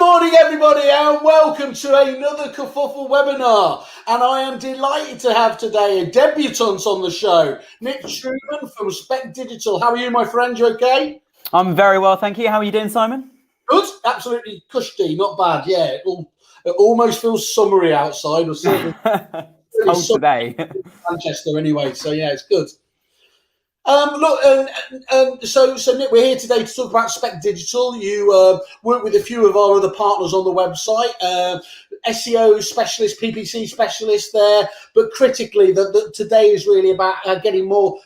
morning, everybody, and welcome to another Kerfuffle webinar. And I am delighted to have today a debutant on the show, Nick Truman from Spec Digital. How are you, my friend? You okay? I'm very well, thank you. How are you doing, Simon? Good, absolutely cushy, not bad. Yeah, it almost feels summery outside. Or certainly It's cold today. Manchester, anyway. So yeah, it's good. So Nick, we're here today to talk about Spec Digital. You work with a few of our other partners on the website, SEO specialist, PPC specialist there. But critically, today is really about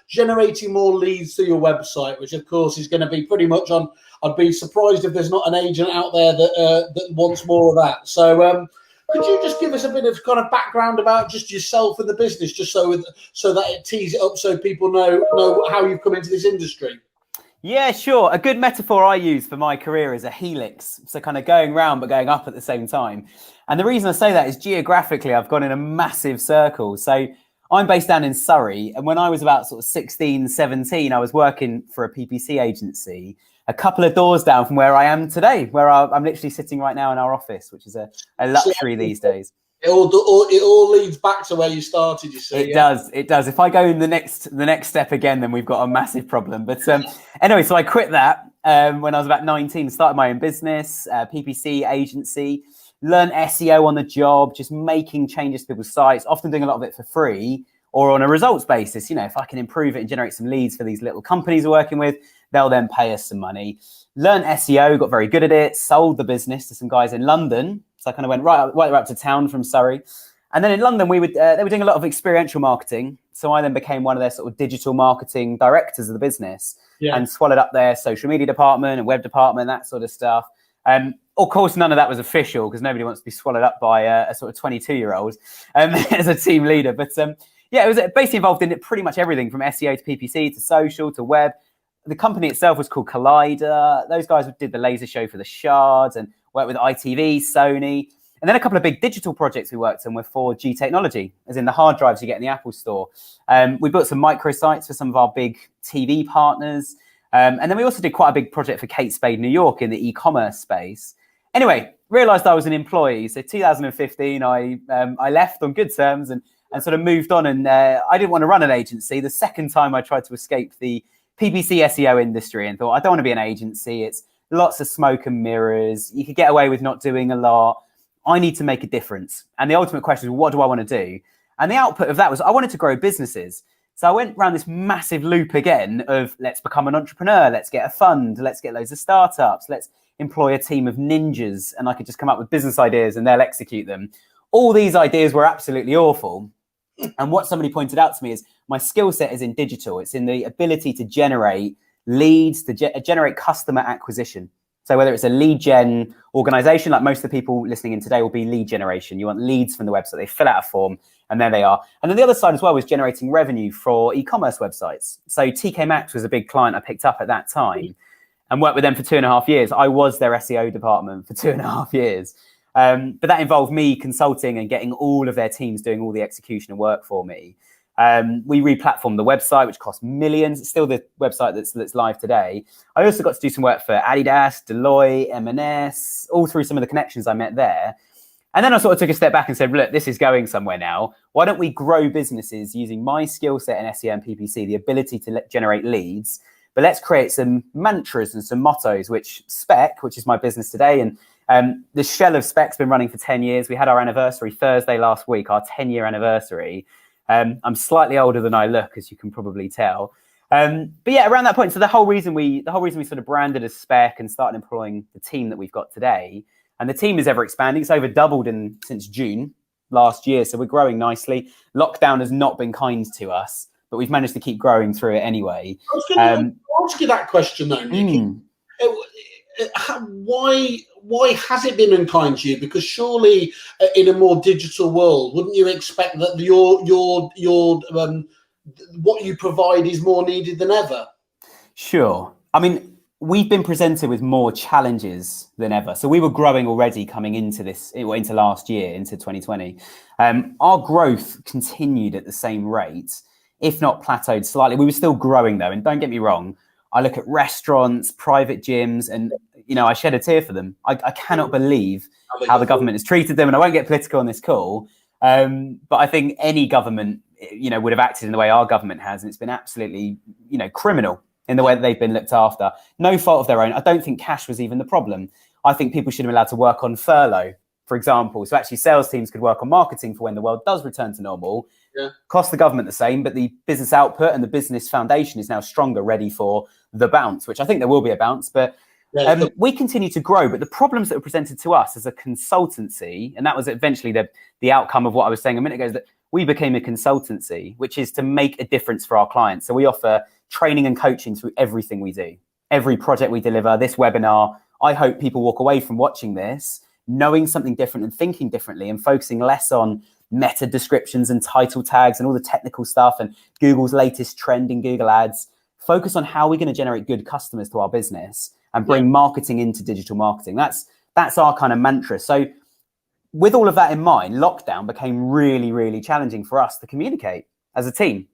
generating more leads to your website, which of course is going to be pretty much on. I'd be surprised if there's not an agent out there that wants more of that. So. Could you just give us a bit of kind of background about just yourself and the business, just so that it tees it up so people know how you've come into this industry? Yeah, sure. A good metaphor I use for my career is a helix. So kind of going round, but going up at the same time. And the reason I say that is geographically, I've gone in a massive circle. So I'm based down in Surrey. And when I was about sort of 16, 17, I was working for a PPC agency a couple of doors down from where I am today, where I'm literally sitting right now in our office, which is a luxury these days. It all leads back to where you started, you see. It does. If I go in the next step again, then we've got a massive problem. But anyway, so I quit that when I was about 19, started my own business, PPC agency, learned SEO on the job, just making changes to people's sites, often doing a lot of it for free or on a results basis. You know, if I can improve it and generate some leads for these little companies we're working with, they'll then pay us some money. Learned SEO, got very good at it, sold the business to some guys in London. So I kind of went right up to town from Surrey. And then in London, they were doing a lot of experiential marketing. So I then became one of their sort of digital marketing directors of the business and swallowed up their social media department and web department, that sort of stuff. Of course, none of that was official because nobody wants to be swallowed up by a sort of 22-year-old as a team leader. But it was basically involved in pretty much everything from SEO to PPC to social to web. The company itself was called Collider. Those guys did the laser show for the Shards and worked with ITV, Sony. And then a couple of big digital projects we worked on were for G Technology, as in the hard drives you get in the Apple store. We built some microsites for some of our big TV partners. And then we also did quite a big project for Kate Spade New York in the e-commerce space. Anyway, realized I was an employee. So 2015, I left on good terms and sort of moved on. And I didn't want to run an agency. The second time I tried to escape the PPC SEO industry and thought, I don't want to be an agency. It's lots of smoke and mirrors. You could get away with not doing a lot. I need to make a difference. And the ultimate question is, what do I want to do? And the output of that was I wanted to grow businesses. So I went around this massive loop again of let's become an entrepreneur. Let's get a fund. Let's get loads of startups. Let's employ a team of ninjas. And I could just come up with business ideas and they'll execute them. All these ideas were absolutely awful. And what somebody pointed out to me is my skill set is in digital. It's in the ability to generate leads, to generate customer acquisition. So whether it's a lead gen organization, like most of the people listening in today will be lead generation. You want leads from the website. They fill out a form and there they are. And then the other side as well was generating revenue for e-commerce websites. So TK Maxx was a big client I picked up at that time and worked with them for 2.5 years. I was their SEO department for 2.5 years. But that involved me consulting and getting all of their teams doing all the execution and work for me. We re-platformed the website, which cost millions. It's still the website that's live today. I also got to do some work for Adidas, Deloitte, M&S, all through some of the connections I met there. And then I sort of took a step back and said, look, this is going somewhere now. Why don't we grow businesses using my skill set in SEO and PPC, the ability to generate leads, but let's create some mantras and some mottos, which Spec, which is my business today, and the shell of Spec's been running for 10 years. We had our anniversary Thursday last week, our 10-year anniversary. I'm slightly older than I look, as you can probably tell. But yeah, around that point, so the whole reason we sort of branded as Spec and started employing the team that we've got today, and the team is ever expanding. It's over doubled since June last year, so we're growing nicely. Lockdown has not been kind to us, but we've managed to keep growing through it anyway. I was going to ask you that question though, Nick. Why has it been unkind to you? Because surely in a more digital world, wouldn't you expect that your what you provide is more needed than ever? Sure. I mean, we've been presented with more challenges than ever. So we were growing already coming into last year, into 2020. Our growth continued at the same rate, if not plateaued slightly. We were still growing though, and don't get me wrong, I look at restaurants, private gyms, and I shed a tear for them. I cannot believe how the government has treated them, and I won't get political on this call, but I think any government, would have acted in the way our government has, and it's been absolutely, criminal in the way that they've been looked after. No fault of their own. I don't think cash was even the problem. I think people should have been allowed to work on furlough, for example. So actually sales teams could work on marketing for when the world does return to normal. Yeah. Cost the government the same, but the business output and the business foundation is now stronger, ready for the bounce, which I think there will be a bounce. But we continue to grow. But the problems that were presented to us as a consultancy, and that was eventually the outcome of what I was saying a minute ago, is that we became a consultancy, which is to make a difference for our clients. So we offer training and coaching through everything we do. Every project we deliver, this webinar, I hope people walk away from watching this knowing something different and thinking differently and focusing less on meta descriptions and title tags and all the technical stuff and Google's latest trend in Google Ads. Focus on how we're going to generate good customers to our business and bring marketing into digital marketing. That's our kind of mantra. So with all of that in mind, lockdown became really, really challenging for us to communicate as a team.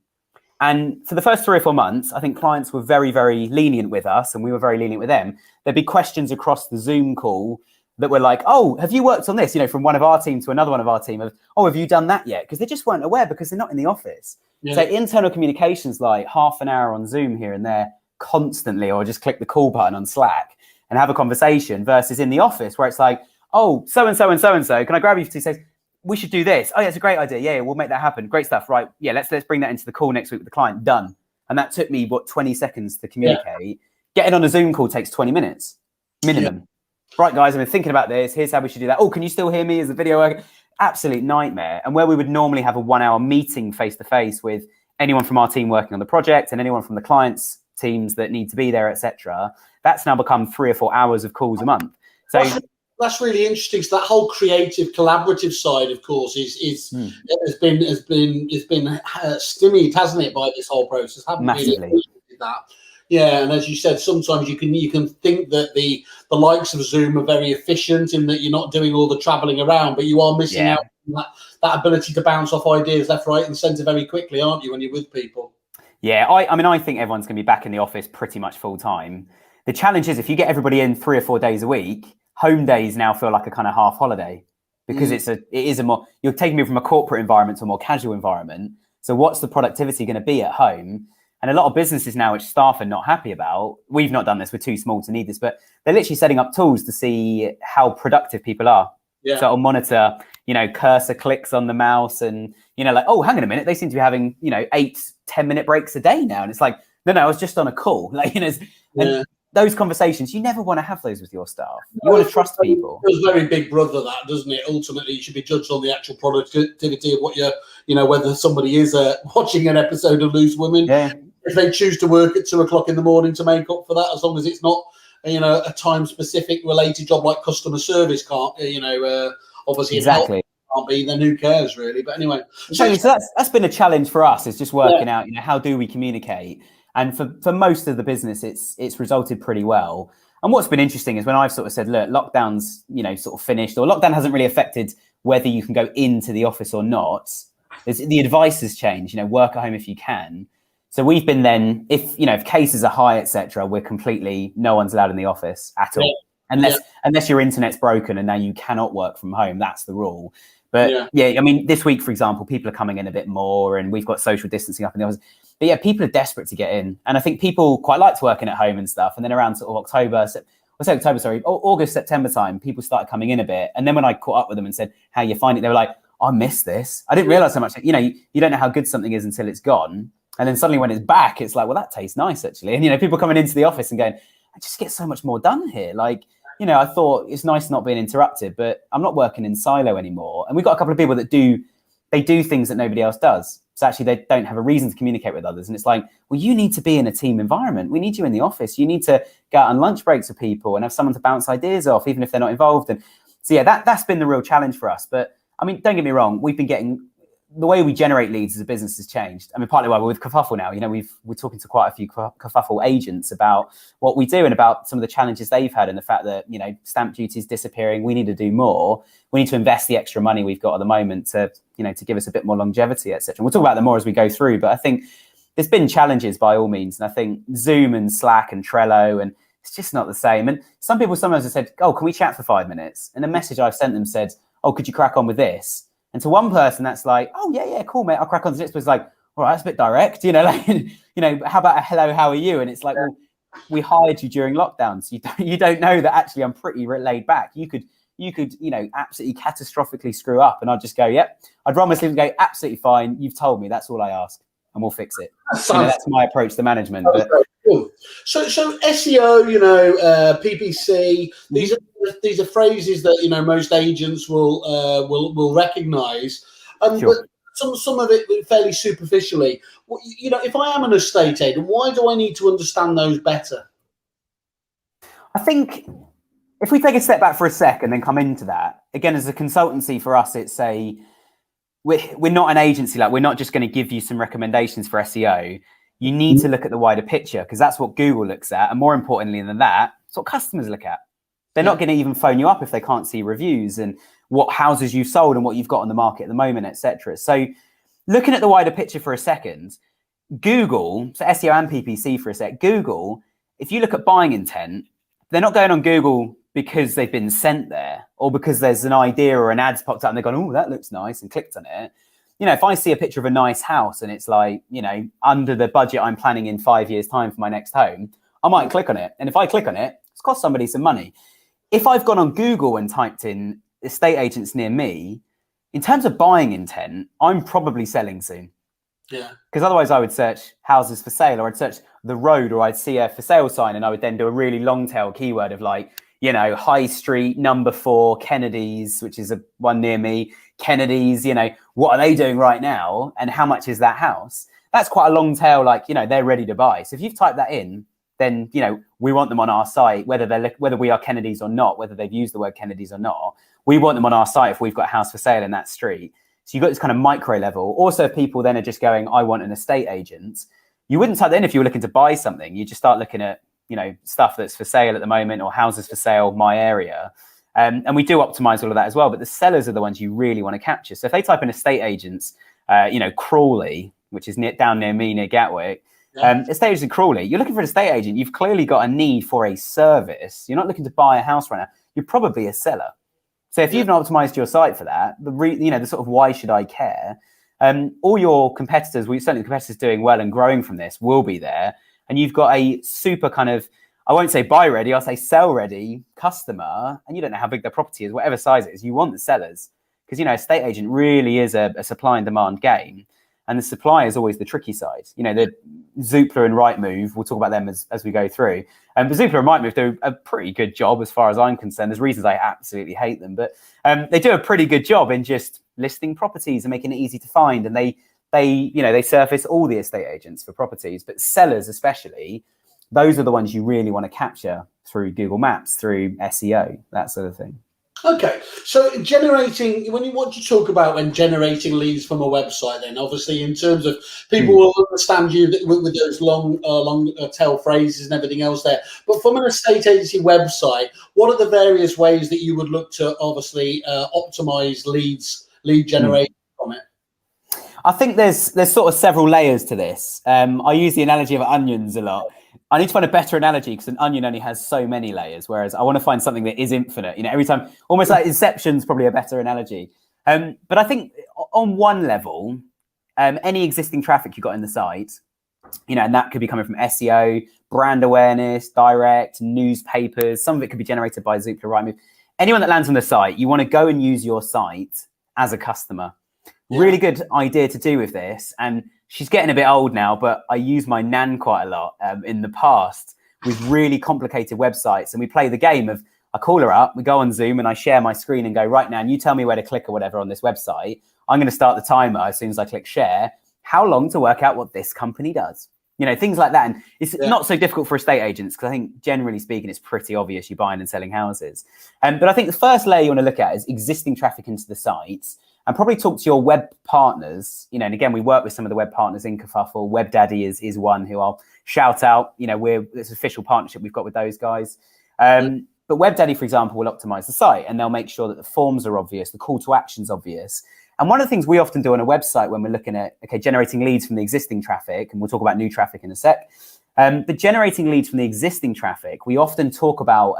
And for the first 3 or 4 months, I think clients were very, very lenient with us and we were very lenient with them. There'd be questions across the Zoom call that were like, oh, have you worked on this? From one of our team to another one of our team of, oh, have you done that yet? Because they just weren't aware because they're not in the office. Yeah. So internal communications, like half an hour on Zoom here and there constantly, or just click the call button on Slack and have a conversation versus in the office where it's like, oh, so-and-so and so-and-so, can I grab you for 2 seconds? We should do this. Oh, yeah, it's a great idea. Yeah, we'll make that happen. Great stuff. Right. Yeah, let's bring that into the call next week with the client. Done. And that took me, 20 seconds to communicate. Yeah. Getting on a Zoom call takes 20 minutes minimum. Yeah. Right, guys, I've been thinking about this. Here's how we should do that. Oh, can you still hear me? Is the video working? Absolute nightmare. And where we would normally have a 1-hour meeting face-to-face with anyone from our team working on the project and anyone from the client's teams that need to be there, etc., that's now become 3 or 4 hours of calls a month. So that's really interesting. So that whole creative, collaborative side, of course, has been stymied, hasn't it, by this whole process? Haven't massively. Really that. Yeah, and as you said, sometimes you can think that the likes of Zoom are very efficient in that you're not doing all the travelling around, but you are missing out on that ability to bounce off ideas left, right, and centre very quickly, aren't you, when you're with people? Yeah, I think everyone's going to be back in the office pretty much full time. The challenge is if you get everybody in 3 or 4 days a week, home days now feel like a kind of half holiday because it is a more, you're taking me from a corporate environment to a more casual environment. So what's the productivity going to be at home? And a lot of businesses now, which staff are not happy about, we've not done this, we're too small to need this, but they're literally setting up tools to see how productive people are. Yeah. So it'll monitor, cursor clicks on the mouse and, like, oh, hang on a minute, they seem to be having, 8-10 minute breaks a day now. And it's like, no, I was just on a call. And those conversations, you never want to have those with your staff. You want to trust people. It's very big brother, that, doesn't it? Ultimately, you should be judged on the actual productivity of what you're, whether somebody is watching an episode of Loose Women. Yeah. If they choose to work at 2 o'clock in the morning to make up for that, as long as it's not, a time-specific related job like customer service can't, obviously exactly. Can't be, then who cares, really? But anyway. So that's been a challenge for us, is just working out, how do we communicate? And for most of the business, it's resulted pretty well. And what's been interesting is when I've sort of said, look, lockdown's, sort of finished, or lockdown hasn't really affected whether you can go into the office or not. The advice has changed, work at home if you can. So we've been then, if cases are high, etc., we're completely, no one's allowed in the office at all. Unless your internet's broken and now you cannot work from home, that's the rule. But this week, for example, people are coming in a bit more and we've got social distancing up in the office. But people are desperate to get in. And I think people quite liked working at home and stuff. And then around sort of August, September time, people started coming in a bit. And then when I caught up with them and said, how you find it? They were like, I miss this. I didn't realize how much, you don't know how good something is until it's gone. And then suddenly when it's back, it's like, well, that tastes nice, actually. And, people coming into the office and going, I just get so much more done here. Like, I thought it's nice not being interrupted, but I'm not working in silo anymore. And we've got a couple of people that do things that nobody else does. So actually they don't have a reason to communicate with others. And it's like, well, you need to be in a team environment. We need you in the office. You need to go out on lunch breaks with people and have someone to bounce ideas off, even if they're not involved. And so, that's been the real challenge for us. But don't get me wrong. We've been getting, the way we generate leads as a business has changed. Partly why we're with Kerfuffle now, we're talking to quite a few Kerfuffle agents about what we do and about some of the challenges they've had and the fact that, stamp duty is disappearing. We need to do more. We need to invest the extra money we've got at the moment to give us a bit more longevity, etc. We'll talk about that more as we go through, but I think there's been challenges by all means. And I think Zoom and Slack and Trello and it's just not the same. And some people sometimes have said, oh, can we chat for 5 minutes? And the message I've sent them said, oh, could you crack on with this? And to one person, that's like, oh, yeah, cool, mate, I'll crack on to this. But it's like, all right, that's a bit direct, like, how about a hello, how are you? And it's like, well, we hired you during lockdown, so you don't know that actually I'm pretty laid back. You could, absolutely catastrophically screw up, and I'd just go, yep. I'd run my sleeve and go, absolutely fine. You've told me, that's all I ask, and we'll fix it. That's my approach to management. But, cool. So SEO, PPC, these are phrases that most agents will recognise, sure. but some of it fairly superficially. If I am an estate agent, why do I need to understand those better? I think if we take a step back for a sec and then come into that, again, as a consultancy for us, it's we're not an agency. Like, we're not just going to give you some recommendations for SEO. You need to look at the wider picture, because that's what Google looks at. And more importantly than that, it's what customers look at. They're not going to even phone you up if they can't see reviews and what houses you've sold and what you've got on the market at the moment, etc. So looking at the wider picture for a second, Google, so SEO and PPC for a sec, Google, if you look at buying intent, they're not going on Google because they've been sent there or because there's an idea or an ad's popped up and they've gone, oh, that looks nice, and clicked on it. If I see a picture of a nice house and it's like, under the budget I'm planning in 5 years' time for my next home, I might click on it. And if I click on it, it's cost somebody some money. If I've gone on Google and typed in estate agents near me, in terms of buying intent, I'm probably selling soon. Yeah. Because otherwise I would search houses for sale, or I'd search the road, or I'd see a for sale sign, and I would then do a really long tail keyword of like, High Street, number 4, Kennedy's, which is one near me, Kennedy's, what are they doing right now? And how much is that house? That's quite a long tail, like, they're ready to buy. So if you've typed that in, then, we want them on our site, whether we are Kennedy's or not, whether they've used the word Kennedy's or not, we want them on our site if we've got a house for sale in that street. So you've got this kind of micro level. Also, if people then are just going, I want an estate agent, you wouldn't type that in if you were looking to buy something. You just start looking at, stuff that's for sale at the moment, or houses for sale, my area. And we do optimize all of that as well. But the sellers are the ones you really want to capture. So if they type in estate agents, Crawley, which is down near me, near Gatwick, estate agent in Crawley, you're looking for an estate agent. You've clearly got a need for a service. You're not looking to buy a house right now. You're probably a seller. So if you've not optimized your site for that, the sort of why should I care? All your competitors, certainly the competitors doing well and growing from this, will be there. And you've got a super kind of, I won't say buy ready, I'll say sell ready customer, and you don't know how big their property is, whatever size it is, you want the sellers. Because, estate agent really is a supply and demand game. And the supply is always the tricky side. The Zoopla and Rightmove, we'll talk about them as we go through. But Zoopla and Rightmove do a pretty good job as far as I'm concerned. There's reasons I absolutely hate them, but they do a pretty good job in just listing properties and making it easy to find. And they surface all the estate agents for properties, but sellers especially, those are the ones you really want to capture through Google Maps, through SEO, that sort of thing. Okay, so what you talk about when generating leads from a website, then obviously in terms of people will understand you with those long tail phrases and everything else there. But from an estate agency website, what are the various ways that you would look to obviously optimize lead generation from it? I think there's sort of several layers to this. I use the analogy of onions a lot. I need to find a better analogy because an onion only has so many layers, whereas I want to find something that is infinite. Every time, almost like Inception's probably a better analogy. But I think on one level, any existing traffic you've got in the site, and that could be coming from SEO, brand awareness, direct, newspapers. Some of it could be generated by Zoopla, Rightmove. Anyone that lands on the site, you want to go and use your site as a customer. Yeah. Really good idea to do with this. And she's getting a bit old now, but I use my nan quite a lot in the past with really complicated websites. And we play the game of, I call her up, we go on Zoom and I share my screen and go, right now, and you tell me where to click or whatever on this website. I'm going to start the timer as soon as I click share. How long to work out what this company does? Things like that. And it's not so difficult for estate agents because I think generally speaking, it's pretty obvious you're buying and selling houses. But I think the first layer you want to look at is existing traffic into the sites. And probably talk to your web partners, and again, we work with some of the web partners in Kerfuffle. WebDaddy is one who I'll shout out. It's an official partnership we've got with those guys. But WebDaddy, for example, will optimize the site and they'll make sure that the forms are obvious, the call to action's obvious. And one of the things we often do on a website when we're looking at, generating leads from the existing traffic, and we'll talk about new traffic in a sec, But generating leads from the existing traffic, we often talk about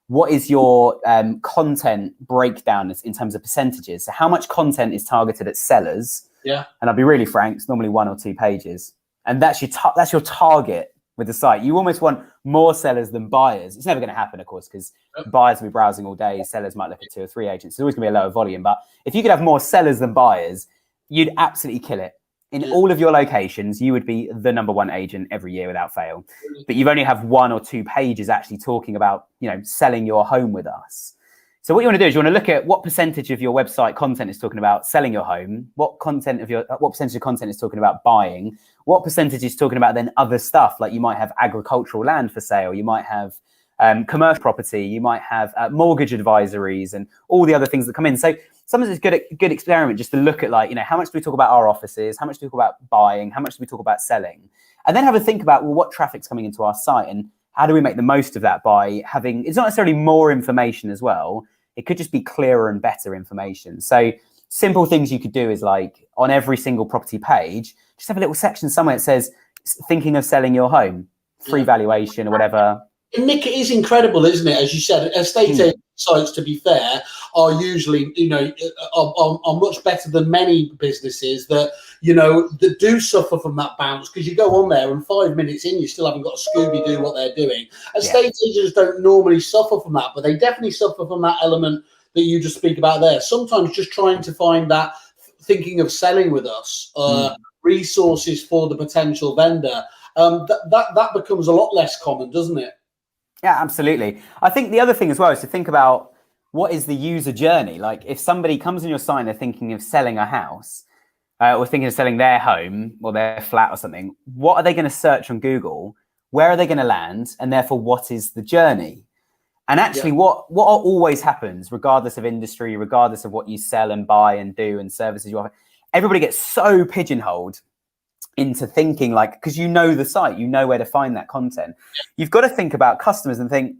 what is your content breakdown in terms of percentages. So how much content is targeted at sellers? Yeah. And I'll be really frank, it's normally 1 or 2 pages. And that's your target with the site. You almost want more sellers than buyers. It's never going to happen, of course, because buyers will be browsing all day. Sellers might look at 2 or 3 agents. It's always going to be a lower volume. But if you could have more sellers than buyers, you'd absolutely kill it. In all of your locations, you would be the #1 agent every year without fail. But you've only have 1 or 2 pages actually talking about, selling your home with us. So what you want to do is you want to look at what percentage of your website content is talking about selling your home, what percentage of content is talking about buying, what percentage is talking about then other stuff, like you might have agricultural land for sale, you might have commercial property, you might have mortgage advisories and all the other things that come in. So sometimes it's a good experiment just to look at how much do we talk about our offices, how much do we talk about buying, how much do we talk about selling, and then have a think about, well, what traffic's coming into our site and how do we make the most of that by having, it's not necessarily more information as well, it could just be clearer and better information. So simple things you could do is like on every single property page, just have a little section somewhere that says, thinking of selling your home, free valuation or whatever. Nick, it is incredible, isn't it? As you said, estate agent sites, to be fair, are usually, are much better than many businesses that, that do suffer from that bounce, because you go on there and 5 minutes in, you still haven't got a Scooby-Doo what they're doing. Estate agents don't normally suffer from that, but they definitely suffer from that element that you just speak about there. Sometimes just trying to find that, thinking of selling with us, resources for the potential vendor, that becomes a lot less common, doesn't it? Yeah, absolutely. I think the other thing as well is to think about what is the user journey. Like if somebody comes on your site and they're thinking of selling a house or thinking of selling their home or their flat or something, what are they going to search on Google? Where are they going to land? And therefore, what is the journey? And actually, what always happens, regardless of industry, regardless of what you sell and buy and do and services you offer, everybody gets so pigeonholed into thinking because the site, where to find that content. You've got to think about customers and think,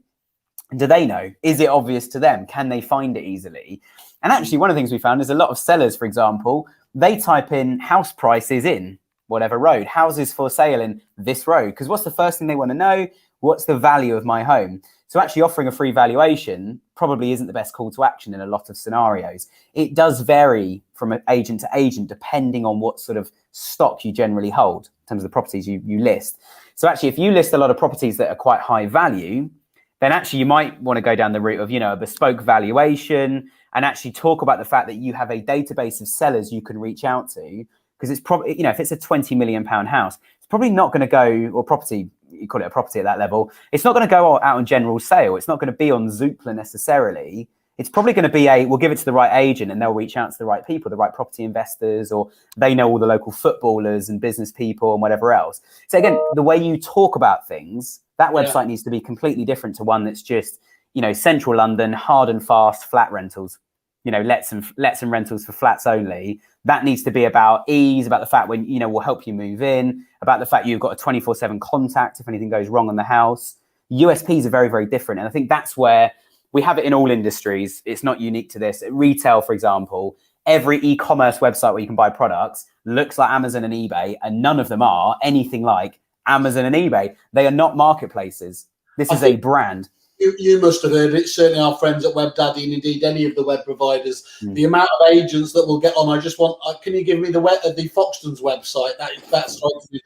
do they know? Is it obvious to them? Can they find it easily? And actually, one of the things we found is a lot of sellers, for example, they type in house prices in whatever road, houses for sale in this road, because what's the first thing they want to know? What's the value of my home? So actually offering a free valuation probably isn't the best call to action in a lot of scenarios. It does vary from agent to agent, depending on what sort of stock you generally hold in terms of the properties you list. So actually, if you list a lot of properties that are quite high value, then actually you might want to go down the route of, a bespoke valuation and actually talk about the fact that you have a database of sellers you can reach out to, because it's probably, if it's a £20 million house, it's probably not going to go, or property, you call it a property at that level, it's not going to go out on general sale. It's not going to be on Zoopla necessarily. It's probably going to be we'll give it to the right agent and they'll reach out to the right people, the right property investors, or they know all the local footballers and business people and whatever else. So again, the way you talk about things, that website needs to be completely different to one that's just, central London, hard and fast flat rentals, lets and rentals for flats only. That needs to be about ease, about the fact when, we'll help you move in, about the fact you've got a 24/7 contact if anything goes wrong on the house. USPs are very, very different. And I think that's where we have it in all industries. It's not unique to this. At retail, for example, every e-commerce website where you can buy products looks like Amazon and eBay, and none of them are anything like Amazon and eBay. They are not marketplaces. This is a brand. You must have heard it. Certainly our friends at WebDaddy and indeed any of the web providers, the amount of agents that will get on, I just want, can you give me the Foxtons website? That's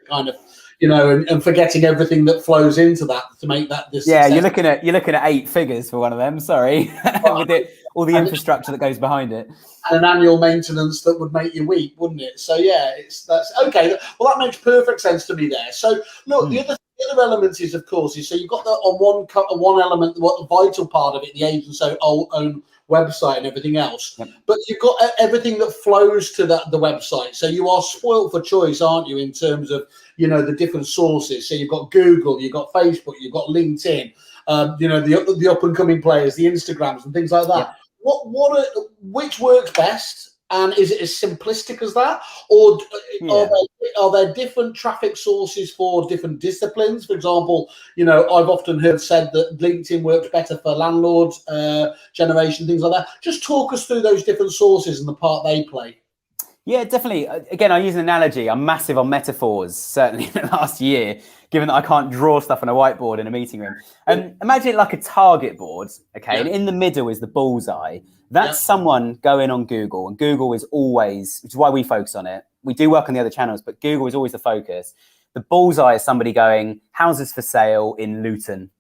kind of, and forgetting everything that flows into that to make that this. Yeah, you're looking at 8 figures for one of them. Sorry, with all the infrastructure that goes behind it, and an annual maintenance that would make you weep, wouldn't it? So yeah, that's okay. Well, that makes perfect sense to me there. So look, the other element is, of course, so you've got that on one element, what the vital part of it, the agent's own website and everything else. But you've got everything that flows to the website. So you are spoiled for choice, aren't you, in terms of the different sources. So you've got Google, you've got Facebook, you've got LinkedIn, the up and coming players, the Instagrams and things like that. Which works best? And is it as simplistic as that, or are there different traffic sources for different disciplines? For example, I've often said that LinkedIn works better for landlords generation, things like that. Just talk us through those different sources and the part they play. Yeah, definitely. Again, I use an analogy. I'm massive on metaphors, certainly in the last year, given that I can't draw stuff on a whiteboard in a meeting room. Imagine it like a target board, okay? And in the middle is the bullseye. That's someone going on Google, and Google is always, which is why we focus on it. We do work on the other channels, but Google is always the focus. The bullseye is somebody going, houses for sale in Luton.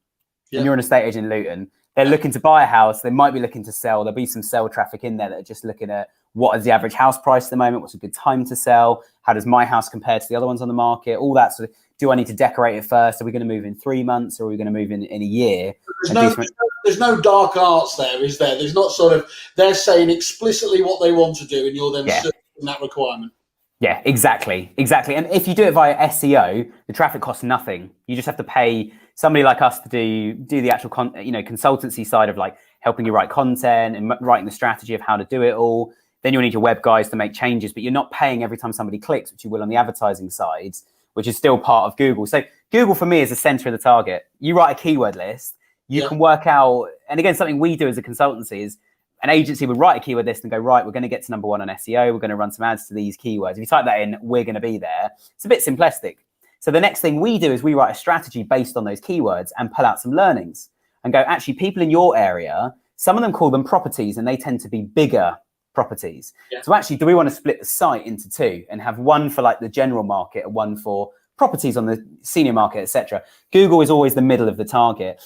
And you're an estate agent in Luton. They're looking to buy a house. They might be looking to sell. There'll be some sell traffic in there that are just looking at what is the average house price at the moment? What's a good time to sell? How does my house compare to the other ones on the market? All that sort of, do I need to decorate it first? Are we going to move in 3 months or are we going to move in a year? There's no dark arts there, is there? There's not sort of, they're saying explicitly what they want to do and you're then serving that requirement. Yeah, exactly. And if you do it via SEO, the traffic costs nothing. You just have to pay somebody like us to do the actual consultancy side of like helping you write content and writing the strategy of how to do it all. Then you'll need your web guys to make changes, but you're not paying every time somebody clicks, which you will on the advertising side, which is still part of Google. So Google for me is the center of the target. You write a keyword list, you can work out, and again, something we do as a consultancy is an agency would write a keyword list and go, right, we're going to get to number 1 on SEO. We're going to run some ads to these keywords. If you type that in, we're going to be there. It's a bit simplistic. So the next thing we do is we write a strategy based on those keywords and pull out some learnings and go, actually, people in your area, some of them call them properties and they tend to be bigger properties. So actually, do we want to split the site into 2 and have one for like the general market and one for properties on the senior market, etc.? Google is always the middle of the target.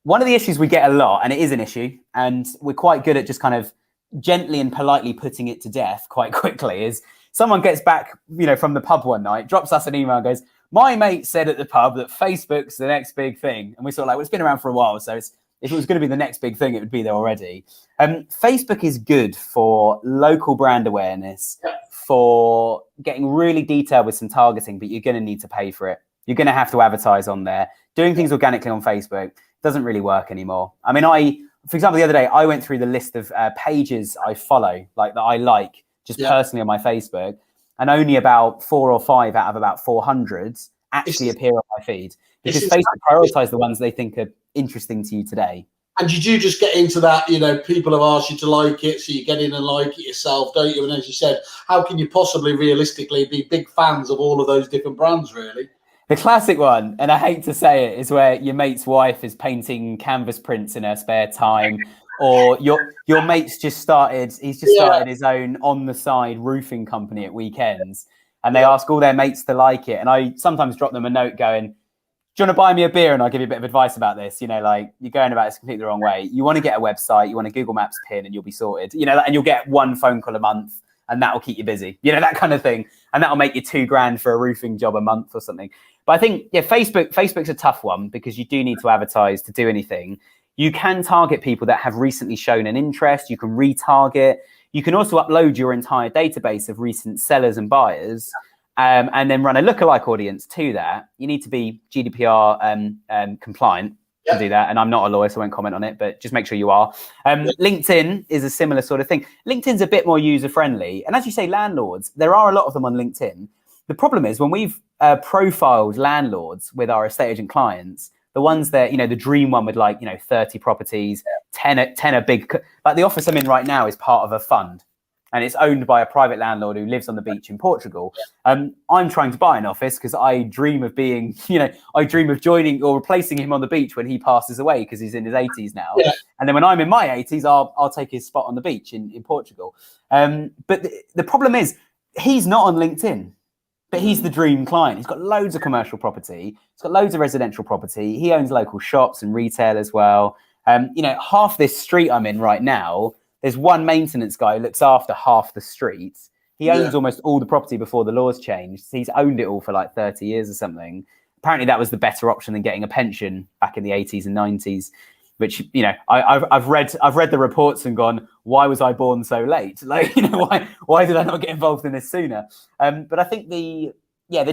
One of the issues we get a lot, and it is an issue, and we're quite good at just kind of gently and politely putting it to death quite quickly, is someone gets back, from the pub one night, drops us an email and goes, my mate said at the pub that Facebook's the next big thing. And we're sort of like, well, it's been around for a while. So if it was going to be the next big thing, it would be there already. Facebook is good for local brand awareness, for getting really detailed with some targeting, but you're going to need to pay for it. You're going to have to advertise on there. Doing things organically on Facebook doesn't really work anymore. I mean, for example, the other day, I went through the list of pages I follow, like that I like just personally on my Facebook, and only about 4 or 5 out of about 400 actually appear on my feed because Facebook prioritize the ones they think are interesting to you today. And you do just get into that, people have asked you to like it, so you get in and like it yourself, don't you? And as you said, how can you possibly realistically be big fans of all of those different brands, really? The classic one, and I hate to say it, is where your mate's wife is painting canvas prints in her spare time, or your mate's just started his own on the side roofing company at weekends, and they ask all their mates to like it. And I sometimes drop them a note going, do you want to buy me a beer and I'll give you a bit of advice about this? Like you're going about this completely the wrong way. You want to get a website, you want a Google Maps pin and you'll be sorted, and you'll get 1 phone call a month and that'll keep you busy, that kind of thing. And that'll make you $2,000 for a roofing job a month or something. But I think, Facebook's a tough one because you do need to advertise to do anything. You can target people that have recently shown an interest. You can retarget. You can also upload your entire database of recent sellers and buyers and then run a lookalike audience to that. You need to be GDPR compliant to do that. And I'm not a lawyer, so I won't comment on it, but just make sure you are. LinkedIn is a similar sort of thing. LinkedIn's a bit more user-friendly. And as you say, landlords, there are a lot of them on LinkedIn. The problem is when we've profiled landlords with our estate agent clients, the ones that, the dream one with 30 properties, 10 are big, like the office I'm in right now is part of a fund and it's owned by a private landlord who lives on the beach in Portugal. I'm trying to buy an office because I dream of being, I dream of joining or replacing him on the beach when he passes away because he's in his 80s now. And then when I'm in my 80s, I'll take his spot on the beach in Portugal. But the problem is he's not on LinkedIn. But he's the dream client. He's got loads of commercial property. He's got loads of residential property. He owns local shops and retail as well. Half this street I'm in right now, there's one maintenance guy who looks after half the street. He owns almost all the property before the laws changed. He's owned it all for 30 years or something. Apparently that was the better option than getting a pension back in the 80s and 90s, which, I've read the reports and gone, why was I born so late? Why did I not get involved in this sooner? But I think the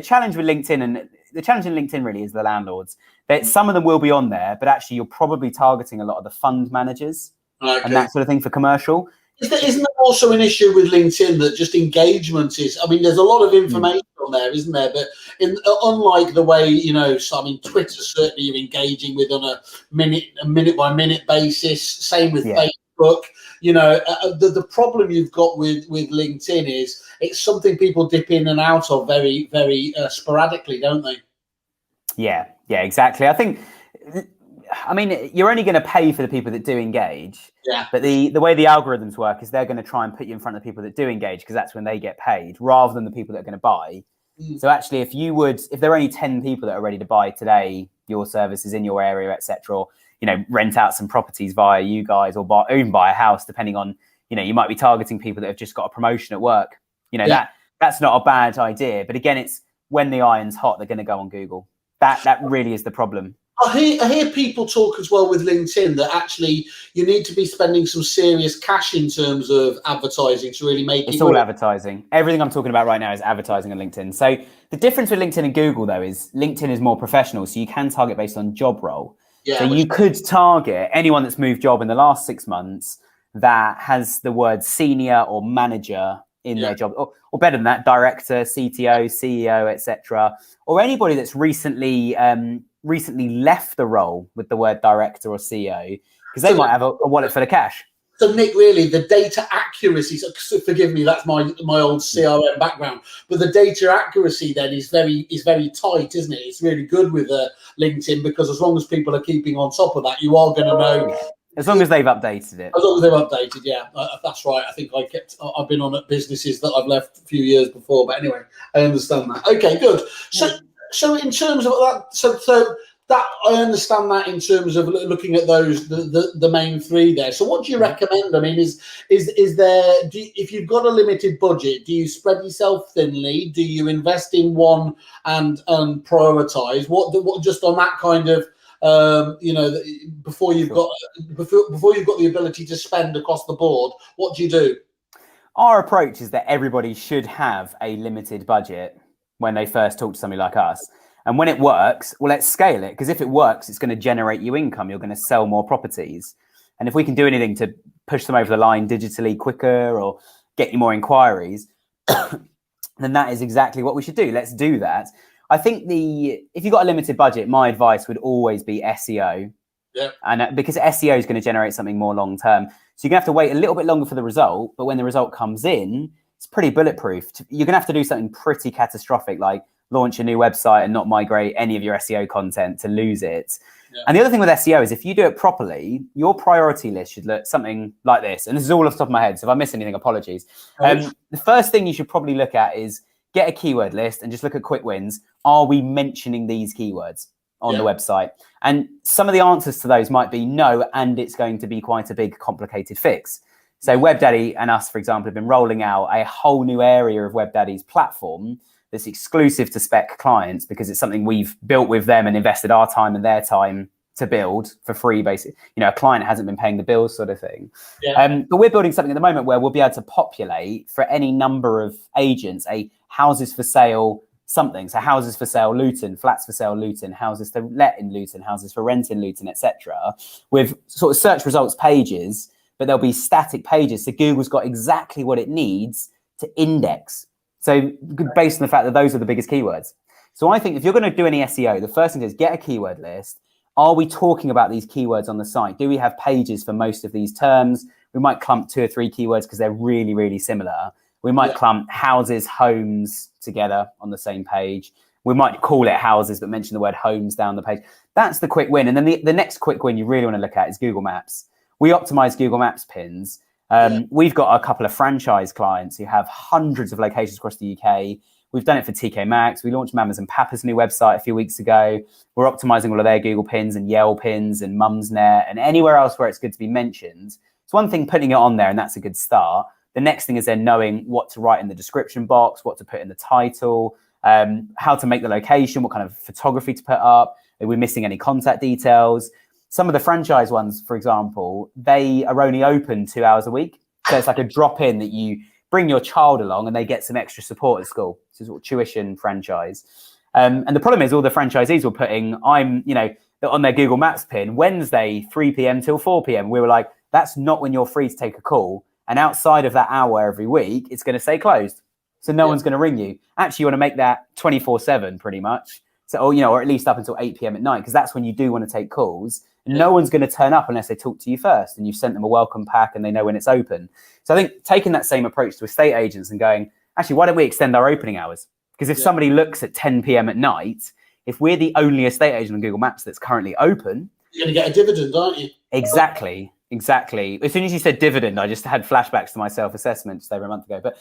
challenge with LinkedIn and the challenge in LinkedIn really is the landlords. That some of them will be on there, but actually you're probably targeting a lot of the fund managers and that sort of thing for commercial. Isn't there also an issue with LinkedIn that just engagement is? I mean, there's a lot of information on there, isn't there? But unlike the way Twitter certainly you're engaging with on a minute by minute basis. Same with Facebook. Facebook. You know, the problem you've got with LinkedIn is it's something people dip in and out of very, very sporadically, don't they? Yeah, exactly. I mean, you're only going to pay for the people that do engage. Yeah. But the way the algorithms work is they're going to try and put you in front of people that do engage because that's when they get paid, rather than the people that are going to buy. So actually, if there are only 10 people that are ready to buy today, your services in your area, etc., or rent out some properties via you guys, or even buy a house, depending on you might be targeting people that have just got a promotion at work. That's not a bad idea. But again, it's when the iron's hot, they're going to go on Google. That really is the problem. I hear people talk as well with LinkedIn that actually you need to be spending some serious cash in terms of advertising to really make it. It's all advertising. Everything I'm talking about right now is advertising on LinkedIn. So the difference with LinkedIn and Google, though, is LinkedIn is more professional. So you can target based on job role. Yeah, so you could target anyone that's moved job in the last 6 months that has the word senior or manager in their job, or better than that, director, CTO, CEO, etc., or anybody that's recently left the role with the word director or CEO, because they might have a wallet full of cash. So Nick, really, the data accuracy, so forgive me, that's my old CRM background, but the data accuracy then is very tight, isn't it? It's really good with LinkedIn, because as long as people are keeping on top of that, you are going to know. As long as they've updated it. As long as they've updated, yeah. That's right. I think I've been on at businesses that I've left a few years before, but anyway, I understand that. Okay, good. So in terms of that, so that I understand that in terms of looking at those the main three there. So what do you recommend? I mean, is there, if you've got a limited budget, do you spread yourself thinly? Do you invest in one and prioritize? What just on that kind of before you've got the ability to spend across the board, what do you do? Our approach is that everybody should have a limited budget when they first talk to somebody like us. And when it works, well, let's scale it, because if it works, it's going to generate you income. You're going to sell more properties. And if we can do anything to push them over the line digitally quicker or get you more inquiries, then that is exactly what we should do. Let's do that. I think if you've got a limited budget, my advice would always be SEO. Yeah. And because SEO is going to generate something more long term. So you're going to have to wait a little bit longer for the result. But when the result comes in, it's pretty bulletproof. You're going to have to do something pretty catastrophic, like launch a new website and not migrate any of your SEO content to lose it. Yeah. And the other thing with SEO is if you do it properly, your priority list should look something like this. And this is all off the top of my head. So if I miss anything, apologies. The first thing you should probably look at is get a keyword list and just look at quick wins. Are we mentioning these keywords on the website? And some of the answers to those might be no, and it's going to be quite a big, complicated fix. So WebDaddy and us, for example, have been rolling out a whole new area of WebDaddy's platform that's exclusive to Spec clients, because it's something we've built with them and invested our time and their time to build for free, basically. A client hasn't been paying the bills, sort of thing. Yeah. But we're building something at the moment where we'll be able to populate for any number of agents a houses for sale something. So houses for sale Luton, flats for sale Luton, houses to let in Luton, houses for rent in Luton, etc., with sort of search results pages, but there'll be static pages. So Google's got exactly what it needs to index. So based on the fact that those are the biggest keywords. So I think if you're going to do any SEO, the first thing is get a keyword list. Are we talking about these keywords on the site? Do we have pages for most of these terms? We might clump 2 or 3 keywords because they're really, really similar. We might clump houses, homes together on the same page. We might call it houses, but mention the word homes down the page. That's the quick win. And then the next quick win you really want to look at is Google Maps. We optimize Google Maps pins. We've got a couple of franchise clients who have hundreds of locations across the UK. We've done it for TK Maxx. We launched Mamas and Papa's new website a few weeks ago. We're optimizing all of their Google pins and Yale pins and Mumsnet and anywhere else where it's good to be mentioned. It's one thing putting it on there, and that's a good start. The next thing is then knowing what to write in the description box, what to put in the title, how to make the location, what kind of photography to put up. Are we missing any contact details? Some of the franchise ones, for example, they are only open 2 hours a week. So it's like a drop in that you bring your child along and they get some extra support at school. It's a sort of tuition franchise. And the problem is all the franchisees were putting, on their Google Maps pin, Wednesday, 3 p.m. till 4 p.m. We were like, that's not when you're free to take a call. And outside of that hour every week, it's going to stay closed. So no one's going to ring you. Actually, you want to make that 24/7 pretty much. So, or at least up until 8 p.m. at night, because that's when you do want to take calls. And no one's going to turn up unless they talk to you first and you've sent them a welcome pack and they know when it's open. So I think taking that same approach to estate agents and going, actually, why don't we extend our opening hours? Because if somebody looks at 10 p.m. at night, if we're the only estate agent on Google Maps that's currently open, you're going to get a dividend, aren't you? Exactly. As soon as you said dividend, I just had flashbacks to my self-assessment just over a month ago, but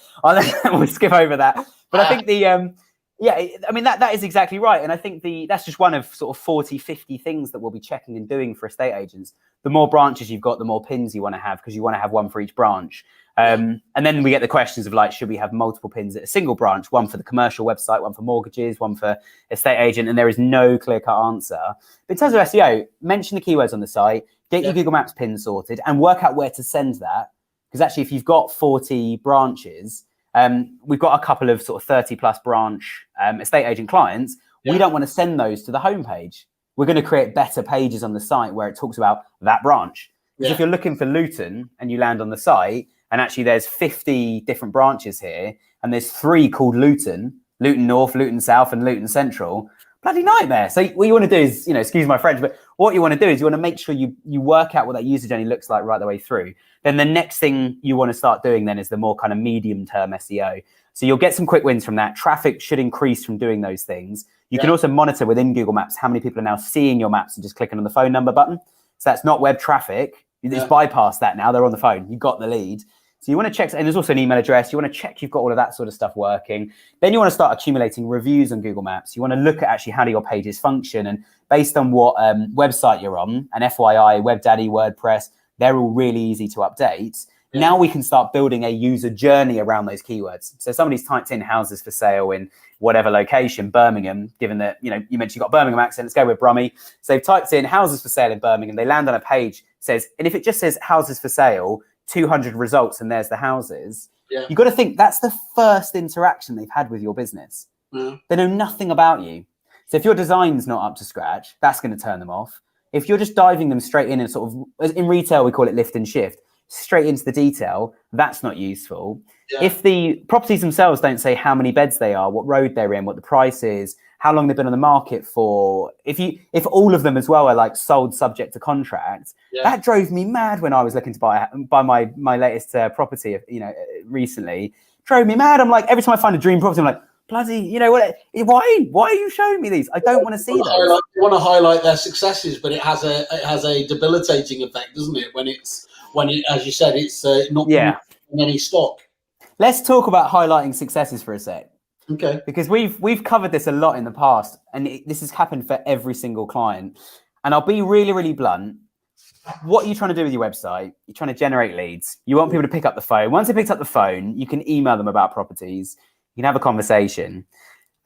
we'll skip over that. But I think that is exactly right. And I think that's just one of sort of 40, 50 things that we'll be checking and doing for estate agents. The more branches you've got, the more pins you want to have, because you want to have one for each branch. And then we get the questions of like, should we have multiple pins at a single branch, one for the commercial website, one for mortgages, one for estate agent? And there is no clear-cut answer. But in terms of SEO, mention the keywords on the site, get your Google Maps pin sorted, and work out where to send that. Because actually, if you've got 40 branches, we've got a couple of sort of 30 plus branch estate agent clients. We don't want to send those to the homepage. We're going to create better pages on the site where it talks about that branch. Because if you're looking for Luton and you land on the site, and actually there's 50 different branches here, and there's 3 called Luton North, Luton South, and Luton Central, bloody nightmare. So what you want to do is, excuse my French, but what you want to do is you want to make sure you work out what that user journey looks like right the way through. Then the next thing you want to start doing then is the more kind of medium term SEO. So you'll get some quick wins from that. Traffic should increase from doing those things. You can also monitor within Google Maps how many people are now seeing your maps and just clicking on the phone number button. So that's not web traffic. You just bypass that now. They're on the phone. You got the lead. So you want to check, and there's also an email address. You want to check you've got all of that sort of stuff working. Then you want to start accumulating reviews on Google Maps. You want to look at actually how do your pages function, and based on what website you're on, and FYI, WebDaddy, WordPress, they're all really easy to update. Now we can start building a user journey around those keywords. So somebody's typed in houses for sale in whatever location, Birmingham, given that, you mentioned you've got Birmingham accent, let's go with Brummy. So they've typed in houses for sale in Birmingham. They land on a page, says, and if it just says houses for sale, 200 results, and there's the houses, you've got to think that's the first interaction they've had with your business. They know nothing about you. So if your design's not up to scratch, that's going to turn them off. If you're just diving them straight in and sort of, in retail, we call it lift and shift, straight into the detail, that's not useful. If the properties themselves don't say how many beds they are, what road they're in, what the price is, how long they've been on the market for, if all of them as well are like sold subject to contract, that drove me mad when I was looking to buy my latest property, recently. Drove me mad. I'm like, every time I find a dream property, I'm like, bloody, why are you showing me these? I don't want to see those. You want to highlight their successes, but it has a debilitating effect, doesn't it? When it, as you said, it's not in any stock. Let's talk about highlighting successes for a sec. Okay. Because we've covered this a lot in the past, and this has happened for every single client. And I'll be really, really blunt. What are you trying to do with your website? You're trying to generate leads. You want people to pick up the phone. Once they picked up the phone, you can email them about properties. You can have a conversation.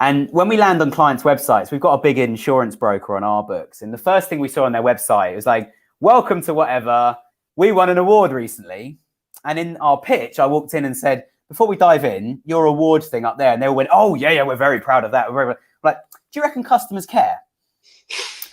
And when we land on clients' websites, we've got a big insurance broker on our books. And the first thing we saw on their website was like, welcome to whatever. We won an award recently. And in our pitch, I walked in and said, before we dive in, your award thing up there. And they all went, oh, yeah, we're very proud of that. We're like, do you reckon customers care?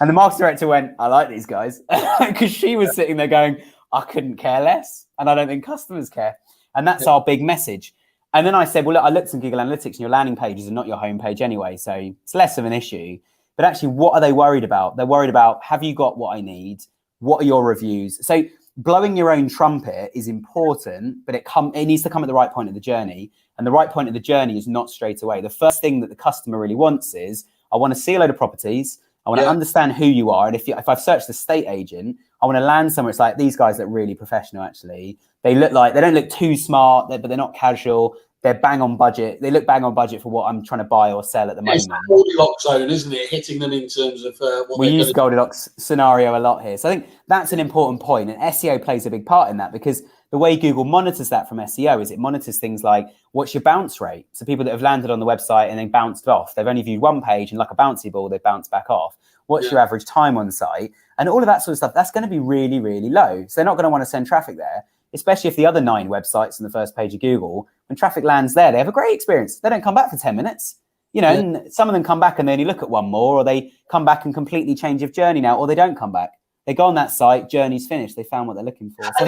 And the marketing director went, I like these guys. Because she was sitting there going, I couldn't care less. And I don't think customers care. And that's our big message. And then I said, well, look, I looked in Google Analytics and your landing pages are not your homepage anyway. So it's less of an issue. But actually, what are they worried about? They're worried about, have you got what I need? What are your reviews? So blowing your own trumpet is important, but it needs to come at the right point of the journey. And the right point of the journey is not straight away. The first thing that the customer really wants is, I want to see a load of properties. I want to understand who you are. And if I've searched the estate agent, I want to land somewhere. It's like, these guys look really professional, actually. They don't look too smart, but they're not casual. They're bang on budget. They look bang on budget for what I'm trying to buy or sell at the moment. It's the Goldilocks zone, isn't it? Hitting them in terms of what we use the Goldilocks scenario a lot here. So I think that's an important point, and SEO plays a big part in that, because the way Google monitors that from SEO is it monitors things like, what's your bounce rate? So people that have landed on the website and then bounced off, they've only viewed one page and like a bouncy ball, they bounce back off. What's your average time on site? And all of that sort of stuff, that's going to be really, really low. So they're not going to want to send traffic there, especially if the other 9 websites on the first page of Google, when traffic lands there, they have a great experience. They don't come back for 10 minutes. And some of them come back and they only look at one more, or they come back and completely change of journey now, or they don't come back. They go on that site, journey's finished. They found what they're looking for. So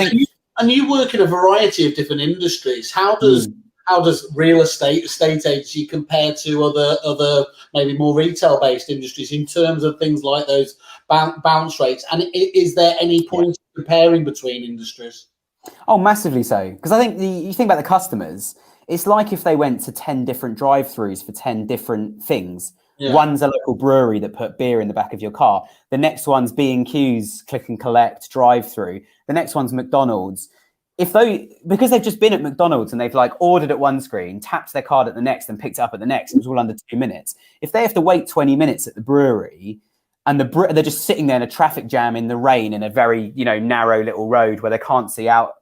and you work in a variety of different industries. How does how does real estate agency compare to other maybe more retail based industries in terms of things like those bounce rates? And is there any point comparing between industries? Oh, massively so. Because I think you think about the customers, it's like if they went to 10 different drive-throughs for 10 different things. Yeah. One's a local brewery that put beer in the back of your car. The next one's B&Q's click and collect drive-through. The next one's McDonald's. Because they've just been at McDonald's and they've like ordered at one screen, tapped their card at the next and picked it up at the next, it was all under 2 minutes. If they have to wait 20 minutes at the brewery and they're just sitting there in a traffic jam in the rain in a very, narrow little road where they can't see out